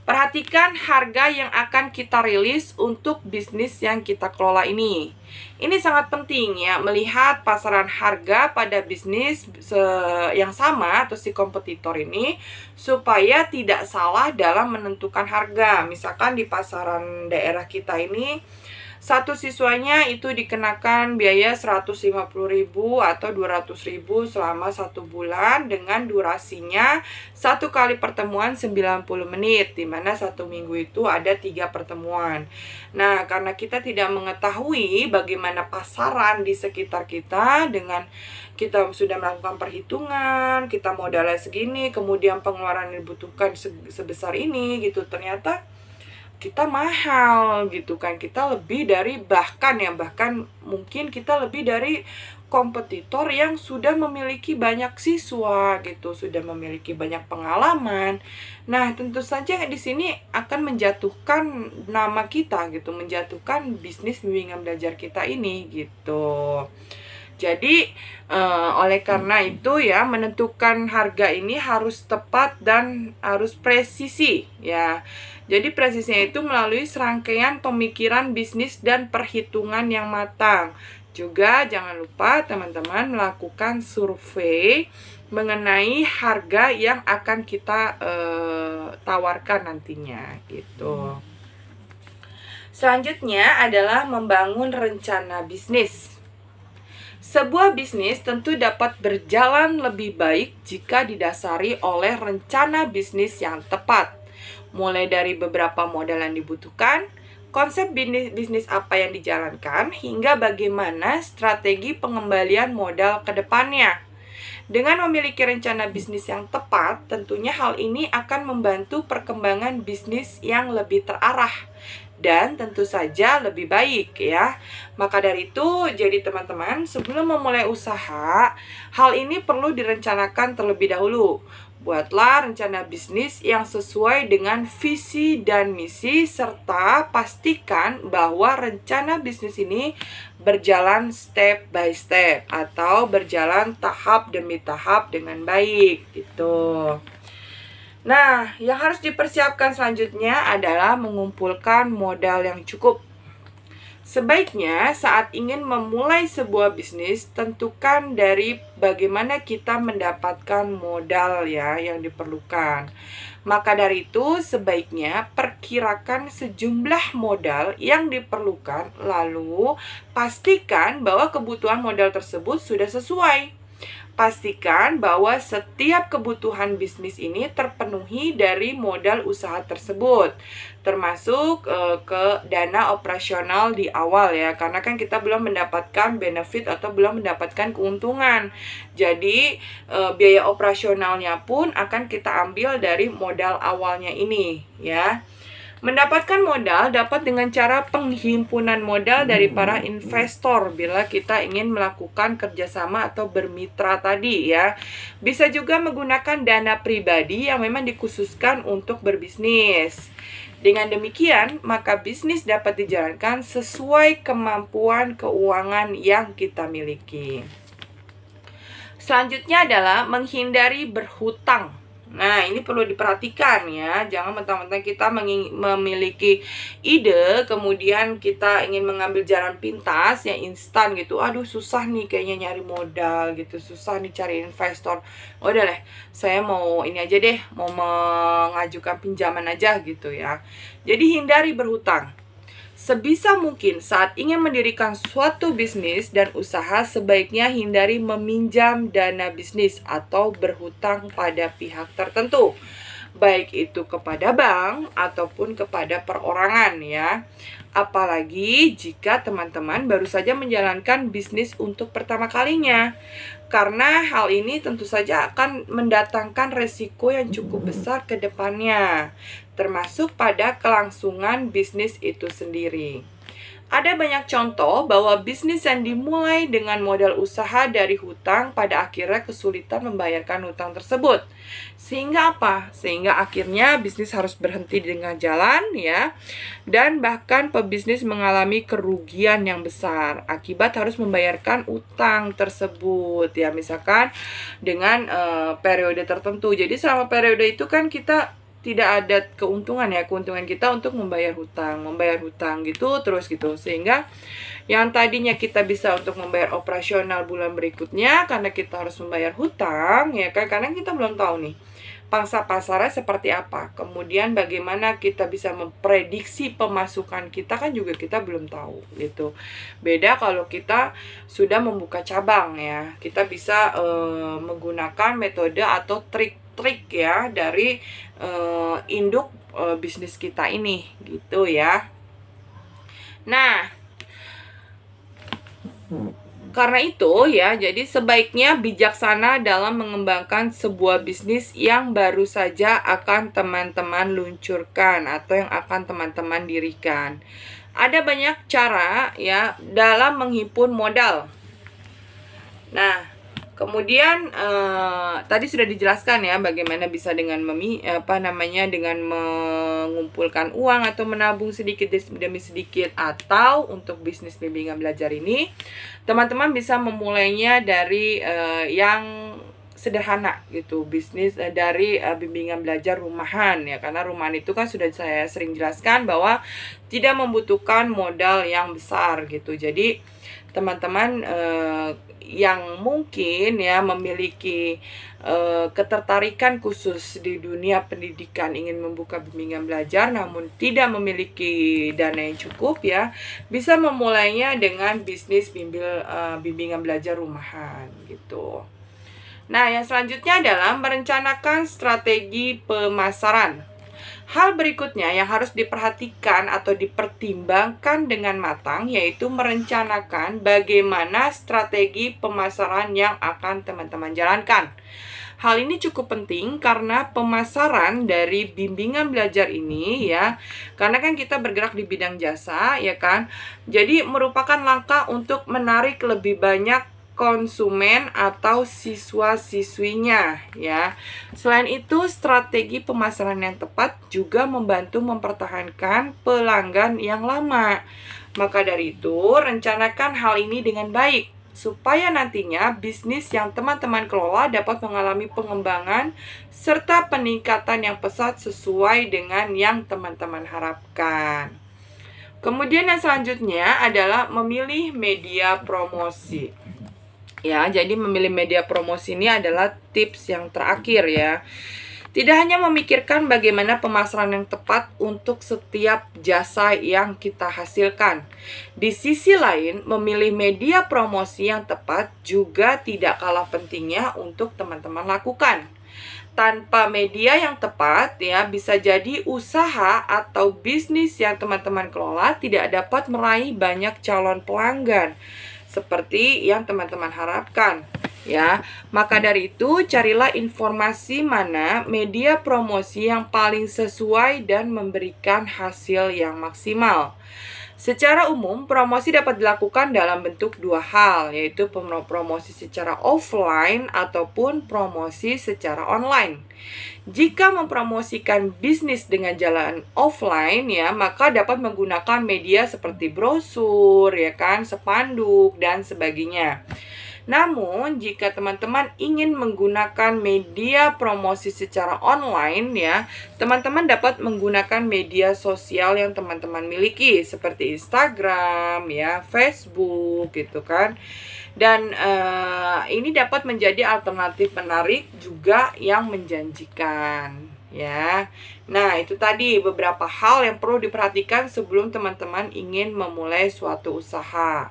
Perhatikan harga yang akan kita rilis untuk bisnis yang kita kelola ini. Ini sangat penting ya, melihat pasaran harga pada bisnis yang sama atau si kompetitor ini, supaya tidak salah dalam menentukan harga. Misalkan di pasaran daerah kita ini, satu siswanya itu dikenakan biaya 150.000 atau 200.000 selama 1 bulan dengan durasinya 1 kali pertemuan 90 menit, di mana 1 minggu itu ada 3 pertemuan. Nah, karena kita tidak mengetahui bagaimana pasaran di sekitar kita, dengan kita sudah melakukan perhitungan, kita modalnya segini, kemudian pengeluaran yang dibutuhkan sebesar ini gitu, ternyata kita mahal gitu kan. Kita lebih dari bahkan mungkin kita lebih dari kompetitor yang sudah memiliki banyak siswa gitu, sudah memiliki banyak pengalaman. Nah, tentu saja di sini akan menjatuhkan nama kita gitu, menjatuhkan bisnis bimbingan belajar kita ini gitu. Jadi oleh karena itu ya, menentukan harga ini harus tepat dan harus presisi ya. Jadi presisinya itu melalui serangkaian pemikiran bisnis dan perhitungan yang matang. Juga jangan lupa teman-teman melakukan survei mengenai harga yang akan kita tawarkan nantinya gitu. Selanjutnya adalah membangun rencana bisnis. Sebuah bisnis tentu dapat berjalan lebih baik jika didasari oleh rencana bisnis yang tepat. Mulai dari beberapa modal yang dibutuhkan, konsep bisnis apa yang dijalankan, hingga bagaimana strategi pengembalian modal ke depannya. Dengan memiliki rencana bisnis yang tepat, tentunya hal ini akan membantu perkembangan bisnis yang lebih terarah dan tentu saja lebih baik ya. Maka dari itu, jadi teman-teman, sebelum memulai usaha, hal ini perlu direncanakan terlebih dahulu. Buatlah rencana bisnis yang sesuai dengan visi dan misi, serta pastikan bahwa rencana bisnis ini berjalan step by step atau berjalan tahap demi tahap dengan baik gitu. Nah, yang harus dipersiapkan selanjutnya adalah mengumpulkan modal yang cukup. Sebaiknya saat ingin memulai sebuah bisnis, tentukan dari bagaimana kita mendapatkan modal ya yang diperlukan. Maka dari itu, sebaiknya perkirakan sejumlah modal yang diperlukan, lalu pastikan bahwa kebutuhan modal tersebut sudah sesuai. Pastikan bahwa setiap kebutuhan bisnis ini terpenuhi dari modal usaha tersebut, termasuk ke dana operasional di awal ya, karena kan kita belum mendapatkan benefit atau belum mendapatkan keuntungan. Jadi biaya operasionalnya pun akan kita ambil dari modal awalnya ini ya. Mendapatkan modal dapat dengan cara penghimpunan modal dari para investor bila kita ingin melakukan kerjasama atau bermitra tadi ya. Bisa juga menggunakan dana pribadi yang memang dikhususkan untuk berbisnis. Dengan demikian, maka bisnis dapat dijalankan sesuai kemampuan keuangan yang kita miliki. Selanjutnya adalah menghindari berhutang. Nah, ini perlu diperhatikan ya. Jangan mentang-mentang kita memiliki ide, kemudian kita ingin mengambil jalan pintas yang instan gitu. Aduh, susah nih kayaknya nyari modal gitu. Susah nih cari investor. Oh, udah deh, saya mau ini aja deh, mau mengajukan pinjaman aja gitu ya. Jadi hindari berhutang. Sebisa mungkin saat ingin mendirikan suatu bisnis dan usaha, sebaiknya hindari meminjam dana bisnis atau berhutang pada pihak tertentu, baik itu kepada bank ataupun kepada perorangan ya. Apalagi jika teman-teman baru saja menjalankan bisnis untuk pertama kalinya. Karena hal ini tentu saja akan mendatangkan resiko yang cukup besar ke depannya, termasuk pada kelangsungan bisnis itu sendiri. Ada banyak contoh bahwa bisnis yang dimulai dengan modal usaha dari hutang pada akhirnya kesulitan membayarkan hutang tersebut. Sehingga apa? Sehingga akhirnya bisnis harus berhenti di tengah jalan ya. Dan bahkan pebisnis mengalami kerugian yang besar akibat harus membayarkan utang tersebut ya. Misalkan dengan periode tertentu. Jadi selama periode itu kan kita tidak ada keuntungan ya, keuntungan kita untuk membayar hutang gitu terus gitu, sehingga yang tadinya kita bisa untuk membayar operasional bulan berikutnya karena kita harus membayar hutang ya kan, karena kita belum tahu nih pangsa pasarnya seperti apa, kemudian bagaimana kita bisa memprediksi pemasukan kita kan juga kita belum tahu gitu. Beda kalau kita sudah membuka cabang ya, kita bisa menggunakan metode atau trik ya dari induk bisnis kita ini gitu ya. Nah, karena itu ya, jadi sebaiknya bijaksana dalam mengembangkan sebuah bisnis yang baru saja akan teman-teman luncurkan atau yang akan teman-teman dirikan. Ada banyak cara ya dalam menghimpun modal. Nah, kemudian tadi sudah dijelaskan ya bagaimana bisa dengan dengan mengumpulkan uang atau menabung sedikit demi sedikit, atau untuk bisnis bimbingan belajar ini teman-teman bisa memulainya dari yang sederhana gitu, bisnis dari bimbingan belajar rumahan ya, karena rumahan itu kan sudah saya sering jelaskan bahwa tidak membutuhkan modal yang besar gitu. Jadi teman-teman yang mungkin ya memiliki ketertarikan khusus di dunia pendidikan, ingin membuka bimbingan belajar namun tidak memiliki dana yang cukup ya, bisa memulainya dengan bisnis bimbingan belajar rumahan gitu. Nah, yang selanjutnya adalah merencanakan strategi pemasaran. Hal berikutnya yang harus diperhatikan atau dipertimbangkan dengan matang yaitu merencanakan bagaimana strategi pemasaran yang akan teman-teman jalankan. Hal ini cukup penting karena pemasaran dari bimbingan belajar ini ya, karena kan kita bergerak di bidang jasa ya kan, jadi merupakan langkah untuk menarik lebih banyak konsumen atau siswa-siswinya ya. Selain itu, strategi pemasaran yang tepat juga membantu mempertahankan pelanggan yang lama. Maka dari itu, rencanakan hal ini dengan baik supaya nantinya bisnis yang teman-teman kelola dapat mengalami pengembangan serta peningkatan yang pesat sesuai dengan yang teman-teman harapkan. Kemudian yang selanjutnya adalah memilih media promosi. Ya, jadi memilih media promosi ini adalah tips yang terakhir ya. Tidak hanya memikirkan bagaimana pemasaran yang tepat untuk setiap jasa yang kita hasilkan. Di sisi lain, memilih media promosi yang tepat juga tidak kalah pentingnya untuk teman-teman lakukan. Tanpa media yang tepat ya, bisa jadi usaha atau bisnis yang teman-teman kelola tidak dapat meraih banyak calon pelanggan seperti yang teman-teman harapkan ya. Maka dari itu, carilah informasi mana media promosi yang paling sesuai dan memberikan hasil yang maksimal. Secara umum, promosi dapat dilakukan dalam bentuk dua hal, yaitu promosi secara offline ataupun promosi secara online. Jika mempromosikan bisnis dengan jalan offline ya, maka dapat menggunakan media seperti brosur, ya kan, spanduk dan sebagainya. Namun, jika teman-teman ingin menggunakan media promosi secara online ya, teman-teman dapat menggunakan media sosial yang teman-teman miliki seperti Instagram ya, Facebook gitu kan. Dan ini dapat menjadi alternatif menarik juga yang menjanjikan ya. Nah, itu tadi beberapa hal yang perlu diperhatikan sebelum teman-teman ingin memulai suatu usaha.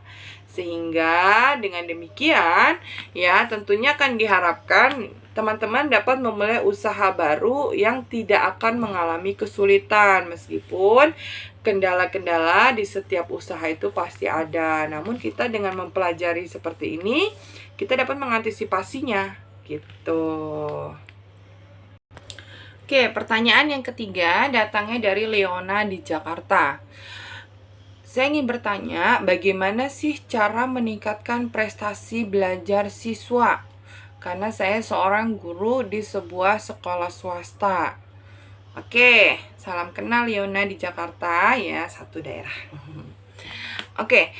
Sehingga dengan demikian ya tentunya akan diharapkan teman-teman dapat memulai usaha baru yang tidak akan mengalami kesulitan, meskipun kendala-kendala di setiap usaha itu pasti ada. Namun kita dengan mempelajari seperti ini, kita dapat mengantisipasinya gitu. Oke, pertanyaan yang ketiga datangnya dari Leona di Jakarta. Saya ingin bertanya, bagaimana sih cara meningkatkan prestasi belajar siswa? Karena saya seorang guru di sebuah sekolah swasta. Oke, salam kenal Leona di Jakarta ya, satu daerah. Oke,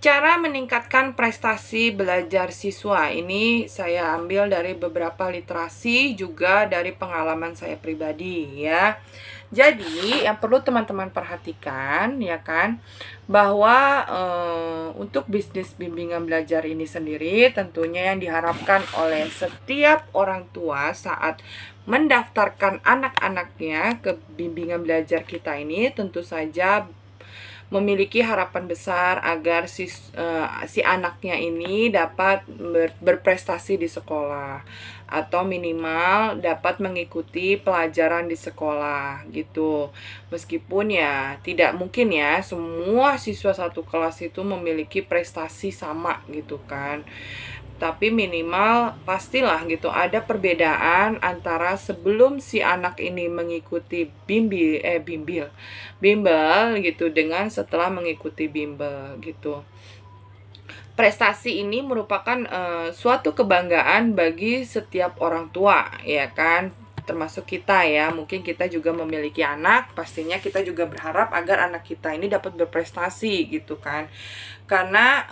cara meningkatkan prestasi belajar siswa ini saya ambil dari beberapa literasi juga dari pengalaman saya pribadi ya. Jadi yang perlu teman-teman perhatikan ya kan, bahwa untuk bisnis bimbingan belajar ini sendiri tentunya yang diharapkan oleh setiap orang tua saat mendaftarkan anak-anaknya ke bimbingan belajar kita ini tentu saja memiliki harapan besar agar si anaknya ini dapat berprestasi di sekolah atau minimal dapat mengikuti pelajaran di sekolah gitu. Meskipun ya tidak mungkin ya semua siswa satu kelas itu memiliki prestasi sama gitu kan. Tapi minimal pastilah gitu ada perbedaan antara sebelum si anak ini mengikuti bimbel gitu dengan setelah mengikuti bimbel gitu. Prestasi ini merupakan suatu kebanggaan bagi setiap orang tua ya kan, termasuk kita ya. Mungkin kita juga memiliki anak, pastinya kita juga berharap agar anak kita ini dapat berprestasi gitu kan. Karena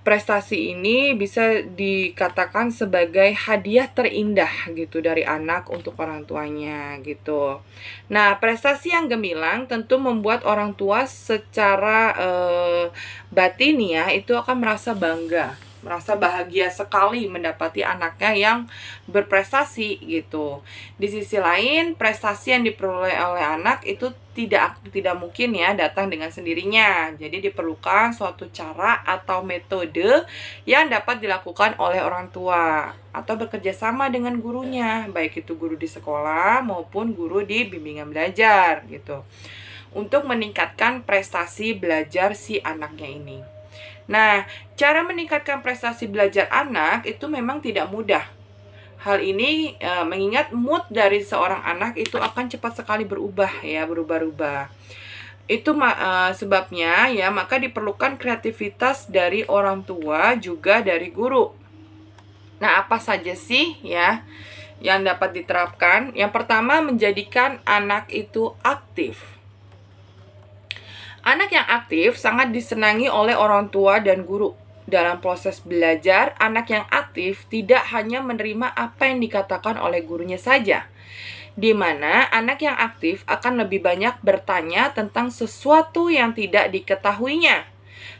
prestasi ini bisa dikatakan sebagai hadiah terindah gitu dari anak untuk orang tuanya gitu. Nah, prestasi yang gemilang tentu membuat orang tua secara batin ya itu akan merasa bangga, merasa bahagia sekali mendapati anaknya yang berprestasi gitu. Di sisi lain, prestasi yang diperoleh oleh anak itu tidak mungkin ya datang dengan sendirinya. Jadi diperlukan suatu cara atau metode yang dapat dilakukan oleh orang tua atau bekerja sama dengan gurunya, baik itu guru di sekolah maupun guru di bimbingan belajar gitu. Untuk meningkatkan prestasi belajar si anaknya ini. Nah, cara meningkatkan prestasi belajar anak itu memang tidak mudah. Hal ini mengingat mood dari seorang anak itu akan cepat sekali berubah-ubah. Itu sebabnya ya maka diperlukan kreativitas dari orang tua juga dari guru. Nah, apa saja sih ya yang dapat diterapkan? Yang pertama, menjadikan anak itu aktif. Anak yang aktif sangat disenangi oleh orang tua dan guru. Dalam proses belajar, anak yang aktif tidak hanya menerima apa yang dikatakan oleh gurunya saja, di mana anak yang aktif akan lebih banyak bertanya tentang sesuatu yang tidak diketahuinya.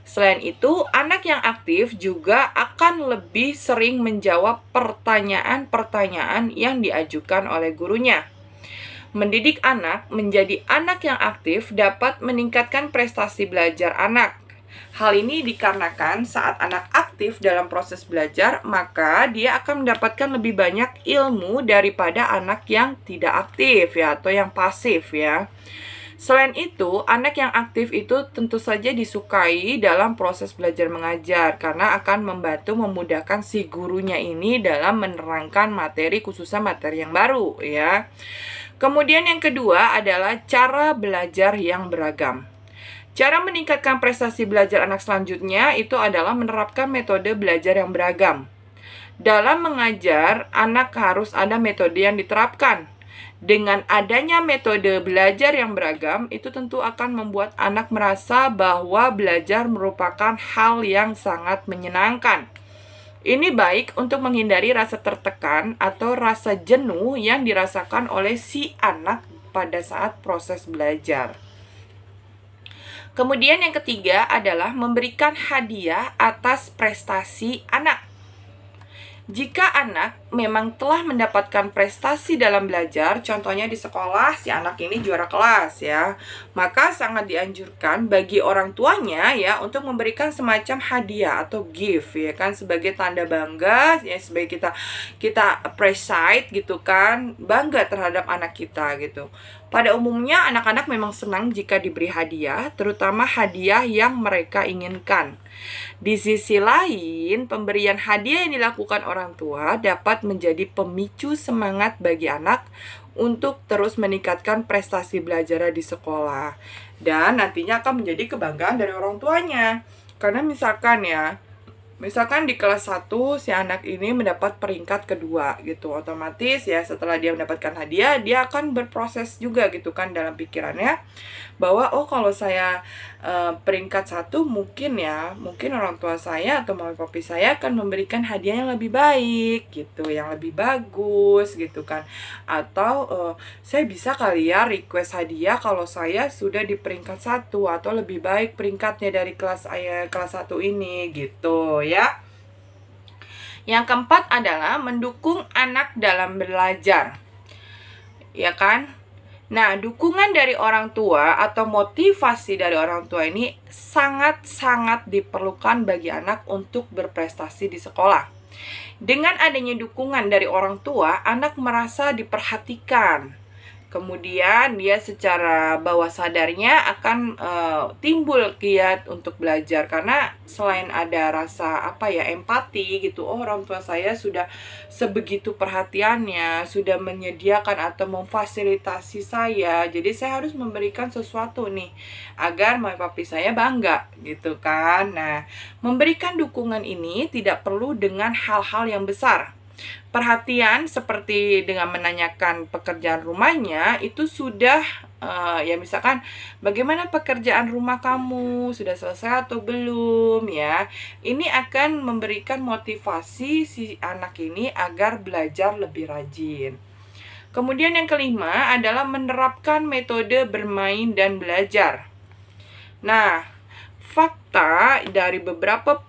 Selain itu, anak yang aktif juga akan lebih sering menjawab pertanyaan-pertanyaan yang diajukan oleh gurunya. Mendidik anak menjadi anak yang aktif dapat meningkatkan prestasi belajar anak. Hal ini dikarenakan saat anak aktif dalam proses belajar, maka dia akan mendapatkan lebih banyak ilmu daripada anak yang tidak aktif ya, atau yang pasif ya. Selain itu, anak yang aktif itu tentu saja disukai dalam proses belajar mengajar karena akan membantu memudahkan si gurunya ini dalam menerangkan materi, khususnya materi yang baru ya. Kemudian yang kedua adalah cara belajar yang beragam. Cara meningkatkan prestasi belajar anak selanjutnya itu adalah menerapkan metode belajar yang beragam. Dalam mengajar, anak harus ada metode yang diterapkan. Dengan adanya metode belajar yang beragam, itu tentu akan membuat anak merasa bahwa belajar merupakan hal yang sangat menyenangkan. Ini baik untuk menghindari rasa tertekan atau rasa jenuh yang dirasakan oleh si anak pada saat proses belajar. Kemudian yang ketiga adalah memberikan hadiah atas prestasi anak. Jika anak memang telah mendapatkan prestasi dalam belajar, contohnya di sekolah si anak ini juara kelas ya, maka sangat dianjurkan bagi orang tuanya ya untuk memberikan semacam hadiah atau gift ya kan, sebagai tanda bangga ya, sebagai kita appreciate gitu kan, bangga terhadap anak kita gitu. Pada umumnya anak-anak memang senang jika diberi hadiah, terutama hadiah yang mereka inginkan. Di sisi lain, pemberian hadiah yang dilakukan orang tua dapat menjadi pemicu semangat bagi anak untuk terus meningkatkan prestasi belajarnya di sekolah. Dan nantinya akan menjadi kebanggaan dari orang tuanya. Karena misalkan di kelas 1 si anak ini mendapat peringkat kedua gitu, otomatis ya setelah dia mendapatkan hadiah, dia akan berproses juga gitu kan dalam pikirannya bahwa oh kalau saya peringkat 1 mungkin orang tua saya atau mama papi saya akan memberikan hadiah yang lebih baik gitu, yang lebih bagus gitu kan, atau saya bisa kali ya request hadiah kalau saya sudah di peringkat 1 atau lebih baik peringkatnya dari kelas 1 ini gitu ya. Yang keempat adalah mendukung anak dalam belajar. Ya kan? Nah, dukungan dari orang tua atau motivasi dari orang tua ini sangat-sangat diperlukan bagi anak untuk berprestasi di sekolah. Dengan adanya dukungan dari orang tua, anak merasa diperhatikan. Kemudian dia secara bawah sadarnya akan timbul giat untuk belajar, karena selain ada rasa empati gitu, oh orang tua saya sudah sebegitu perhatiannya, sudah menyediakan atau memfasilitasi saya, jadi saya harus memberikan sesuatu nih agar mama papi saya bangga gitu kan. Nah, memberikan dukungan ini tidak perlu dengan hal-hal yang besar. Perhatian seperti dengan menanyakan pekerjaan rumahnya itu sudah ya misalkan bagaimana pekerjaan rumah kamu, sudah selesai atau belum ya. Ini akan memberikan motivasi si anak ini agar belajar lebih rajin. Kemudian yang kelima adalah menerapkan metode bermain dan belajar. Nah, fakta dari beberapa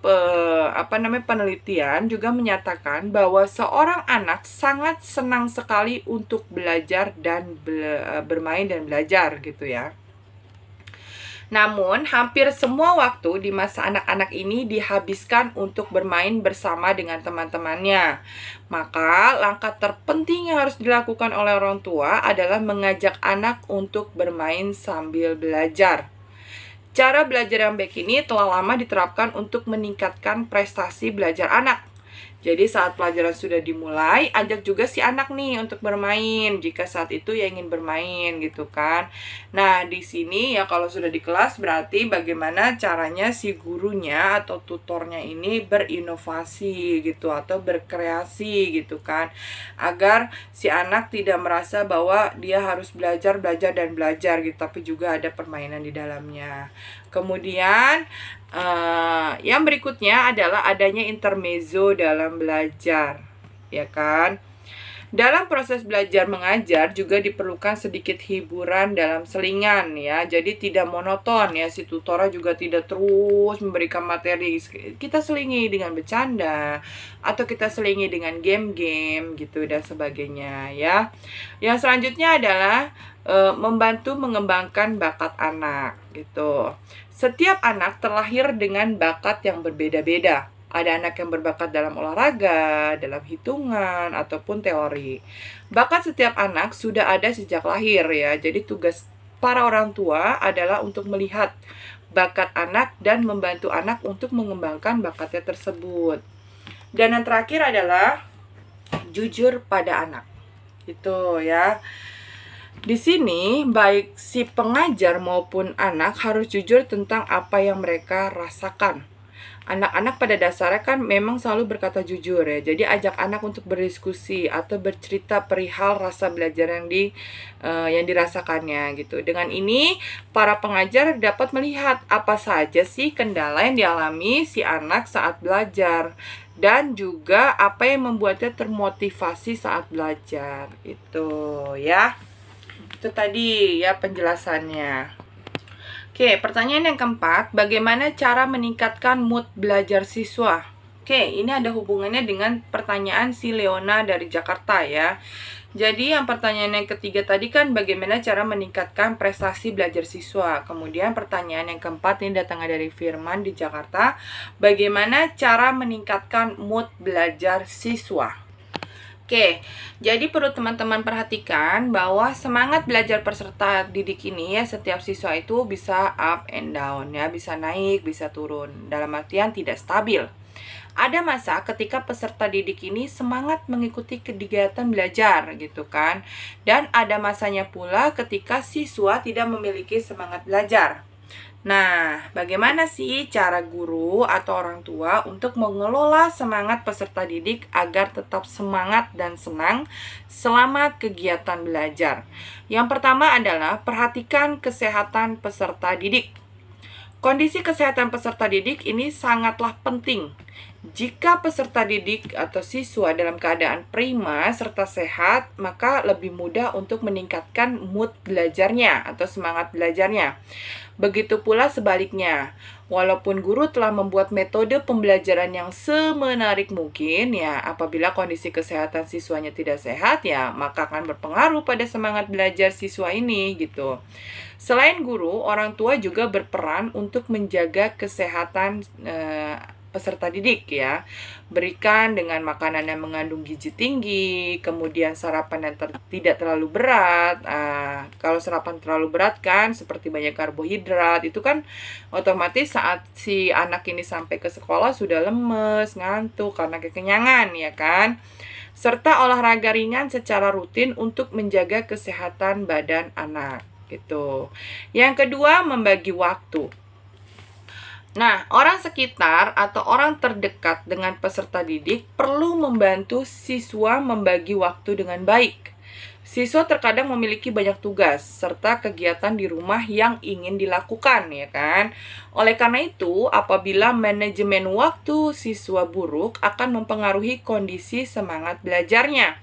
penelitian juga menyatakan bahwa seorang anak sangat senang sekali untuk belajar dan bermain dan belajar gitu ya. Namun, hampir semua waktu di masa anak-anak ini dihabiskan untuk bermain bersama dengan teman-temannya. Maka, langkah terpenting yang harus dilakukan oleh orang tua adalah mengajak anak untuk bermain sambil belajar. Cara belajar yang baik ini telah lama diterapkan untuk meningkatkan prestasi belajar anak. Jadi saat pelajaran sudah dimulai, ajak juga si anak nih untuk bermain jika saat itu ya ingin bermain gitu kan. Nah, di sini ya kalau sudah di kelas berarti bagaimana caranya si gurunya atau tutornya ini berinovasi gitu atau berkreasi gitu kan. Agar si anak tidak merasa bahwa dia harus belajar gitu, tapi juga ada permainan di dalamnya. Kemudian yang berikutnya adalah adanya intermezzo dalam belajar, ya kan? Dalam proses belajar mengajar juga diperlukan sedikit hiburan dalam selingan ya. Jadi tidak monoton ya, si tutornya juga tidak terus memberikan materi. Kita selingi dengan bercanda atau kita selingi dengan game-game gitu dan sebagainya ya. Yang selanjutnya adalah membantu mengembangkan bakat anak gitu. Setiap anak terlahir dengan bakat yang berbeda-beda. Ada anak yang berbakat dalam olahraga, dalam hitungan, ataupun teori. Bakat setiap anak sudah ada sejak lahir ya. Jadi tugas para orang tua adalah untuk melihat bakat anak dan membantu anak untuk mengembangkan bakatnya tersebut. Dan yang terakhir adalah jujur pada anak. Itu ya. Di sini baik si pengajar maupun anak harus jujur tentang apa yang mereka rasakan. Anak-anak pada dasarnya kan memang selalu berkata jujur ya. Jadi ajak anak untuk berdiskusi atau bercerita perihal rasa belajar yang dirasakannya gitu. Dengan ini para pengajar dapat melihat apa saja sih kendala yang dialami si anak saat belajar. dan juga apa yang membuatnya termotivasi saat belajar. Itu ya. Itu tadi ya penjelasannya. Oke, pertanyaan yang keempat, bagaimana cara meningkatkan mood belajar siswa? Oke, ini ada hubungannya dengan pertanyaan si Leona dari Jakarta ya. Jadi yang pertanyaan yang ketiga tadi kan bagaimana cara meningkatkan prestasi belajar siswa. Kemudian pertanyaan yang keempat ini datangnya dari Firman di Jakarta. Bagaimana cara meningkatkan mood belajar siswa? Oke, jadi perlu teman-teman perhatikan bahwa semangat belajar peserta didik ini ya, setiap siswa itu bisa up and down ya, bisa naik, bisa turun. Dalam artian tidak stabil. Ada masa ketika peserta didik ini semangat mengikuti kegiatan belajar gitu kan. Dan ada masanya pula ketika siswa tidak memiliki semangat belajar. Nah, bagaimana sih cara guru atau orang tua untuk mengelola semangat peserta didik agar tetap semangat dan senang selama kegiatan belajar? Yang pertama adalah perhatikan kesehatan peserta didik. Kondisi kesehatan peserta didik ini sangatlah penting. Jika peserta didik atau siswa dalam keadaan prima serta sehat, maka lebih mudah untuk meningkatkan mood belajarnya atau semangat belajarnya. Begitu pula sebaliknya, walaupun guru telah membuat metode pembelajaran yang semenarik mungkin, ya apabila kondisi kesehatan siswanya tidak sehat, ya maka akan berpengaruh pada semangat belajar siswa ini gitu. Selain guru, orang tua juga berperan untuk menjaga kesehatan peserta didik ya. Berikan dengan makanan yang mengandung gizi tinggi, kemudian sarapan yang tidak terlalu berat. Kalau sarapan terlalu berat kan seperti banyak karbohidrat, itu kan otomatis saat si anak ini sampai ke sekolah sudah lemes, ngantuk karena kekenyangan ya kan. Serta olahraga ringan secara rutin untuk menjaga kesehatan badan anak gitu. Yang kedua, membagi waktu. Nah, orang sekitar atau orang terdekat dengan peserta didik perlu membantu siswa membagi waktu dengan baik. Siswa terkadang memiliki banyak tugas serta kegiatan di rumah yang ingin dilakukan, ya kan? Oleh karena itu, apabila manajemen waktu siswa buruk akan mempengaruhi kondisi semangat belajarnya.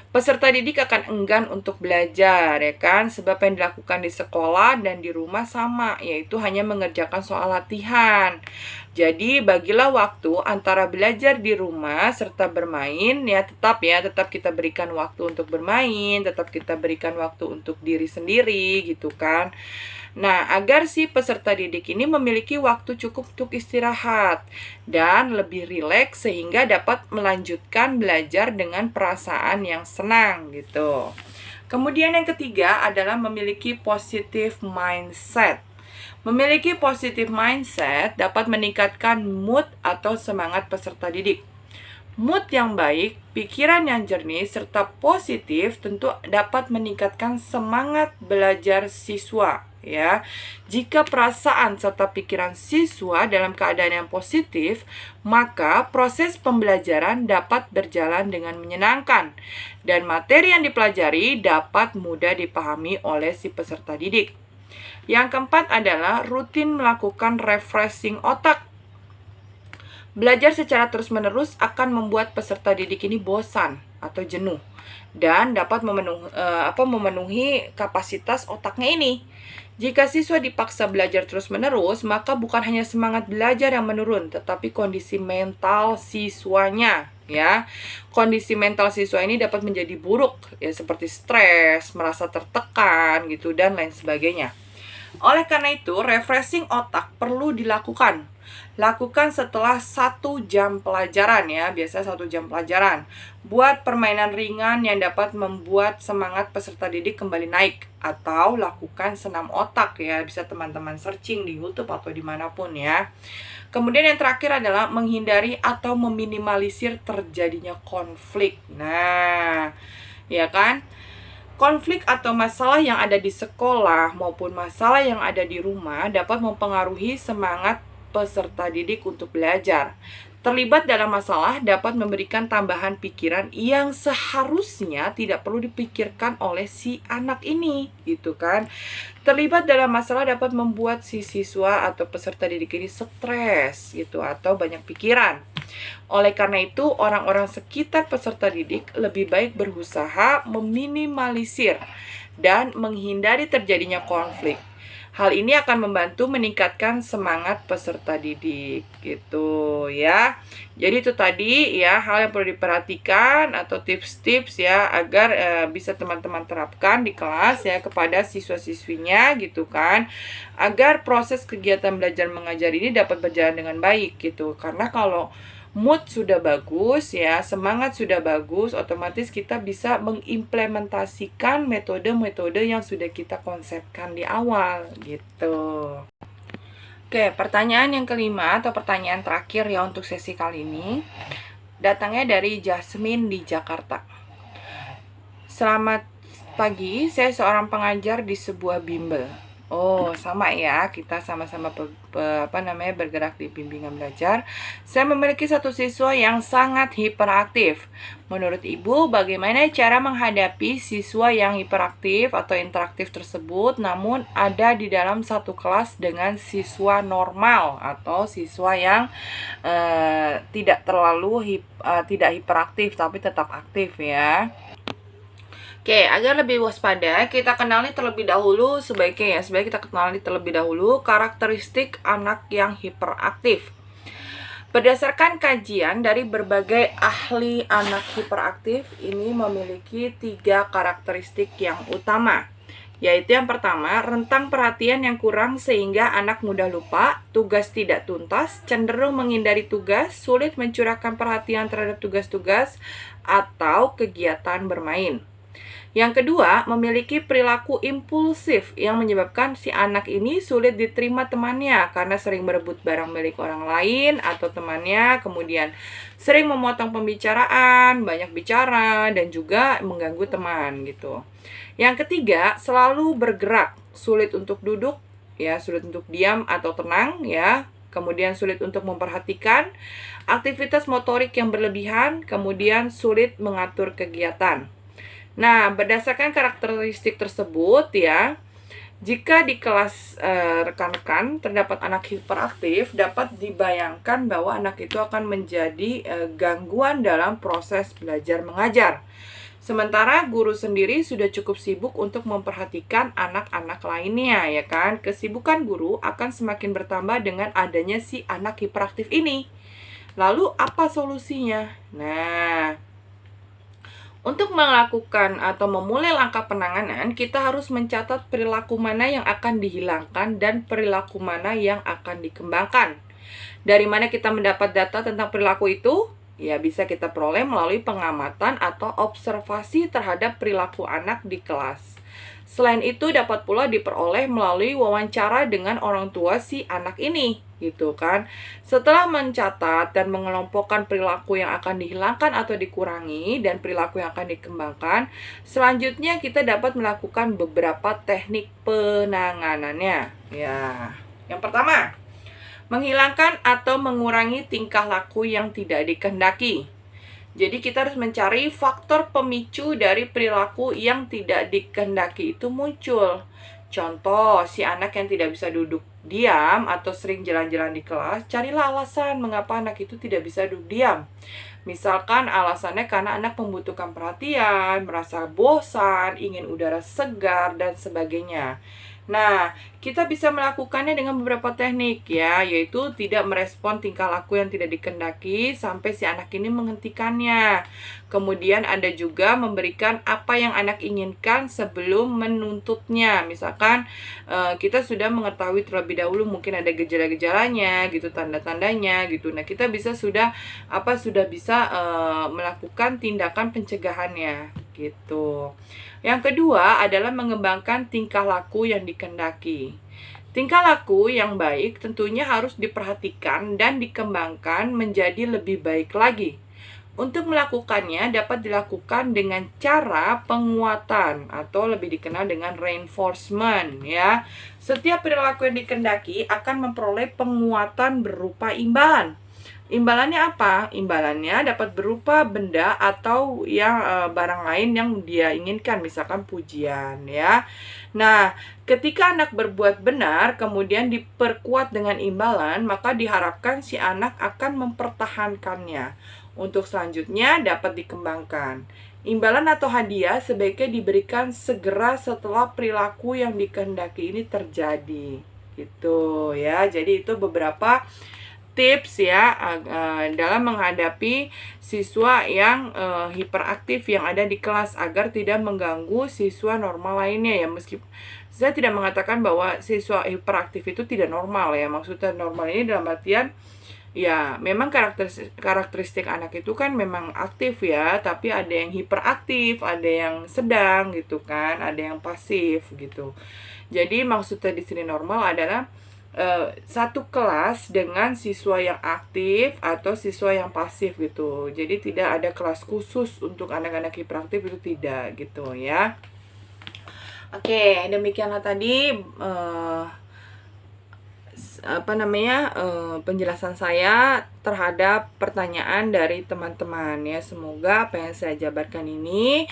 Peserta didik akan enggan untuk belajar, ya kan? Sebab yang dilakukan di sekolah dan di rumah sama, yaitu hanya mengerjakan soal latihan. Jadi, bagilah waktu antara belajar di rumah serta bermain, ya tetap kita berikan waktu untuk bermain, tetap kita berikan waktu untuk diri sendiri, gitu kan? Nah, agar si peserta didik ini memiliki waktu cukup untuk istirahat dan lebih rileks sehingga dapat melanjutkan belajar dengan perasaan yang senang gitu. Kemudian yang ketiga adalah memiliki positive mindset. Memiliki positive mindset dapat meningkatkan mood atau semangat peserta didik. Mood yang baik, pikiran yang jernih, serta positif tentu dapat meningkatkan semangat belajar siswa. Ya, jika perasaan serta pikiran siswa dalam keadaan yang positif, maka proses pembelajaran dapat berjalan dengan menyenangkan dan materi yang dipelajari dapat mudah dipahami oleh si peserta didik. Yang keempat adalah rutin melakukan refreshing otak. Belajar secara terus-menerus akan membuat peserta didik ini bosan atau jenuh dan dapat memenuhi kapasitas otaknya ini. Jika siswa dipaksa belajar terus-menerus, maka bukan hanya semangat belajar yang menurun, tetapi kondisi mental siswanya, ya. Kondisi mental siswa ini dapat menjadi buruk, ya seperti stres, merasa tertekan, gitu dan lain sebagainya. Oleh karena itu, refreshing otak perlu dilakukan. Lakukan setelah 1 jam pelajaran ya, biasa 1 jam pelajaran. Buat permainan ringan yang dapat membuat semangat peserta didik kembali naik. Atau lakukan senam otak ya, bisa teman-teman searching di YouTube atau dimanapun ya. Kemudian yang terakhir adalah menghindari atau meminimalisir terjadinya konflik. Nah, ya kan? Konflik atau masalah yang ada di sekolah maupun masalah yang ada di rumah dapat mempengaruhi semangat peserta didik untuk belajar. Terlibat dalam masalah dapat memberikan tambahan pikiran yang seharusnya tidak perlu dipikirkan oleh si anak ini, gitu kan. Terlibat dalam masalah dapat membuat si siswa atau peserta didik ini stres gitu atau banyak pikiran. Oleh karena itu, orang-orang sekitar peserta didik lebih baik berusaha meminimalisir dan menghindari terjadinya konflik. Hal ini akan membantu meningkatkan semangat peserta didik gitu ya. Jadi itu tadi ya hal yang perlu diperhatikan atau tips-tips ya agar bisa teman-teman terapkan di kelas ya kepada siswa-siswinya gitu kan. Agar proses kegiatan belajar mengajar ini dapat berjalan dengan baik gitu. Karena kalau mood sudah bagus ya, semangat sudah bagus, otomatis kita bisa mengimplementasikan metode-metode yang sudah kita konsepkan di awal gitu. Oke, pertanyaan yang kelima atau pertanyaan terakhir ya untuk sesi kali ini. Datangnya dari Jasmine di Jakarta. Selamat pagi, saya seorang pengajar di sebuah bimbel. Oh, sama ya, kita sama-sama bergerak di bimbingan belajar. Saya memiliki satu siswa yang sangat hiperaktif. Menurut Ibu, bagaimana cara menghadapi siswa yang hiperaktif atau interaktif tersebut namun ada di dalam satu kelas dengan siswa normal atau siswa yang tidak terlalu tidak hiperaktif tapi tetap aktif ya. Oke, agar lebih waspada, kita kenali terlebih dahulu sebaiknya kita kenali terlebih dahulu karakteristik anak yang hiperaktif. Berdasarkan kajian dari berbagai ahli anak hiperaktif, ini memiliki 3 karakteristik yang utama. Yaitu yang pertama, rentang perhatian yang kurang sehingga anak mudah lupa, tugas tidak tuntas, cenderung menghindari tugas, sulit mencurahkan perhatian terhadap tugas-tugas, atau kegiatan bermain. Yang kedua, memiliki perilaku impulsif yang menyebabkan si anak ini sulit diterima temannya karena sering berebut barang milik orang lain atau temannya, kemudian sering memotong pembicaraan, banyak bicara, dan juga mengganggu teman gitu. Yang ketiga, selalu bergerak, sulit untuk duduk, ya, sulit untuk diam atau tenang, ya. Kemudian sulit untuk memperhatikan aktivitas motorik yang berlebihan, kemudian sulit mengatur kegiatan. Nah, berdasarkan karakteristik tersebut ya, jika di kelas rekan-rekan terdapat anak hiperaktif, dapat dibayangkan bahwa anak itu akan menjadi gangguan dalam proses belajar mengajar. Sementara guru sendiri sudah cukup sibuk untuk memperhatikan anak-anak lainnya, ya kan? Kesibukan guru akan semakin bertambah dengan adanya si anak hiperaktif ini. Lalu apa solusinya? Nah, untuk melakukan atau memulai langkah penanganan, kita harus mencatat perilaku mana yang akan dihilangkan dan perilaku mana yang akan dikembangkan. Dari mana kita mendapat data tentang perilaku itu? Ya, bisa kita peroleh melalui pengamatan atau observasi terhadap perilaku anak di kelas. Selain itu, dapat pula diperoleh melalui wawancara dengan orang tua si anak ini, gitu kan. Setelah mencatat dan mengelompokkan perilaku yang akan dihilangkan atau dikurangi dan perilaku yang akan dikembangkan, selanjutnya kita dapat melakukan beberapa teknik penanganannya. Ya, yang pertama, menghilangkan atau mengurangi tingkah laku yang tidak dikehendaki. Jadi kita harus mencari faktor pemicu dari perilaku yang tidak dikehendaki itu muncul. Contoh, si anak yang tidak bisa duduk diam atau sering jalan-jalan di kelas, carilah alasan mengapa anak itu tidak bisa duduk diam. Misalkan alasannya karena anak membutuhkan perhatian, merasa bosan, ingin udara segar, dan sebagainya. Nah, kita bisa melakukannya dengan beberapa teknik ya, yaitu tidak merespon tingkah laku yang tidak dikehendaki sampai si anak ini menghentikannya. Kemudian ada juga memberikan apa yang anak inginkan sebelum menuntutnya. Misalkan kita sudah mengetahui terlebih dahulu mungkin ada gejala-gejalanya gitu, tanda-tandanya gitu. Nah, kita sudah bisa melakukan tindakan pencegahannya gitu. Yang kedua adalah mengembangkan tingkah laku yang dikehendaki. Tingkah laku yang baik tentunya harus diperhatikan dan dikembangkan menjadi lebih baik lagi. Untuk melakukannya dapat dilakukan dengan cara penguatan atau lebih dikenal dengan reinforcement ya. Setiap perilaku yang dikehendaki akan memperoleh penguatan berupa imbalan. Imbalannya apa? Imbalannya dapat berupa benda atau yang barang lain yang dia inginkan, misalkan pujian ya. Nah, ketika anak berbuat benar kemudian diperkuat dengan imbalan, maka diharapkan si anak akan mempertahankannya. Untuk selanjutnya dapat dikembangkan. Imbalan atau hadiah sebaiknya diberikan segera setelah perilaku yang dikehendaki ini terjadi. Gitu ya. Jadi itu beberapa tips ya dalam menghadapi siswa yang hiperaktif yang ada di kelas agar tidak mengganggu siswa normal lainnya ya. Meskipun saya tidak mengatakan bahwa siswa hiperaktif itu tidak normal ya. Maksudnya normal ini dalam artian ya memang karakteristik anak itu kan memang aktif ya, tapi ada yang hiperaktif, ada yang sedang gitu kan, ada yang pasif gitu. Jadi maksudnya di sini normal adalah satu kelas dengan siswa yang aktif atau siswa yang pasif gitu. Jadi tidak ada kelas khusus untuk anak-anak hiperaktif, itu tidak gitu ya. Oke, demikianlah tadi penjelasan saya terhadap pertanyaan dari teman-teman ya. Semoga apa yang saya jabarkan ini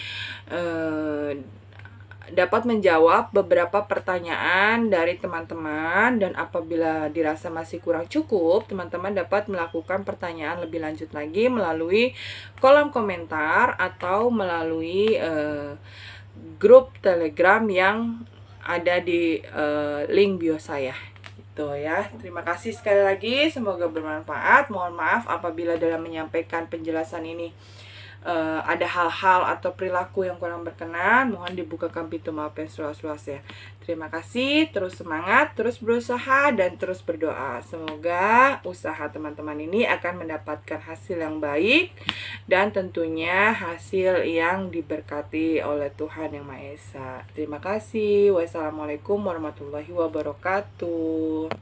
dapat menjawab beberapa pertanyaan dari teman-teman, dan apabila dirasa masih kurang cukup, teman-teman dapat melakukan pertanyaan lebih lanjut lagi melalui kolom komentar atau melalui grup Telegram yang ada di link bio saya. Gitu ya. Terima kasih sekali lagi, semoga bermanfaat. Mohon maaf apabila dalam menyampaikan penjelasan ini ada hal-hal atau perilaku yang kurang berkenan. Mohon dibukakan pintu maaf yang seluas-luas ya. Terima kasih, terus semangat, terus berusaha, dan terus berdoa. Semoga usaha teman-teman ini akan mendapatkan hasil yang baik, dan tentunya hasil yang diberkati oleh Tuhan Yang Maha Esa. Terima kasih. Wassalamualaikum warahmatullahi wabarakatuh.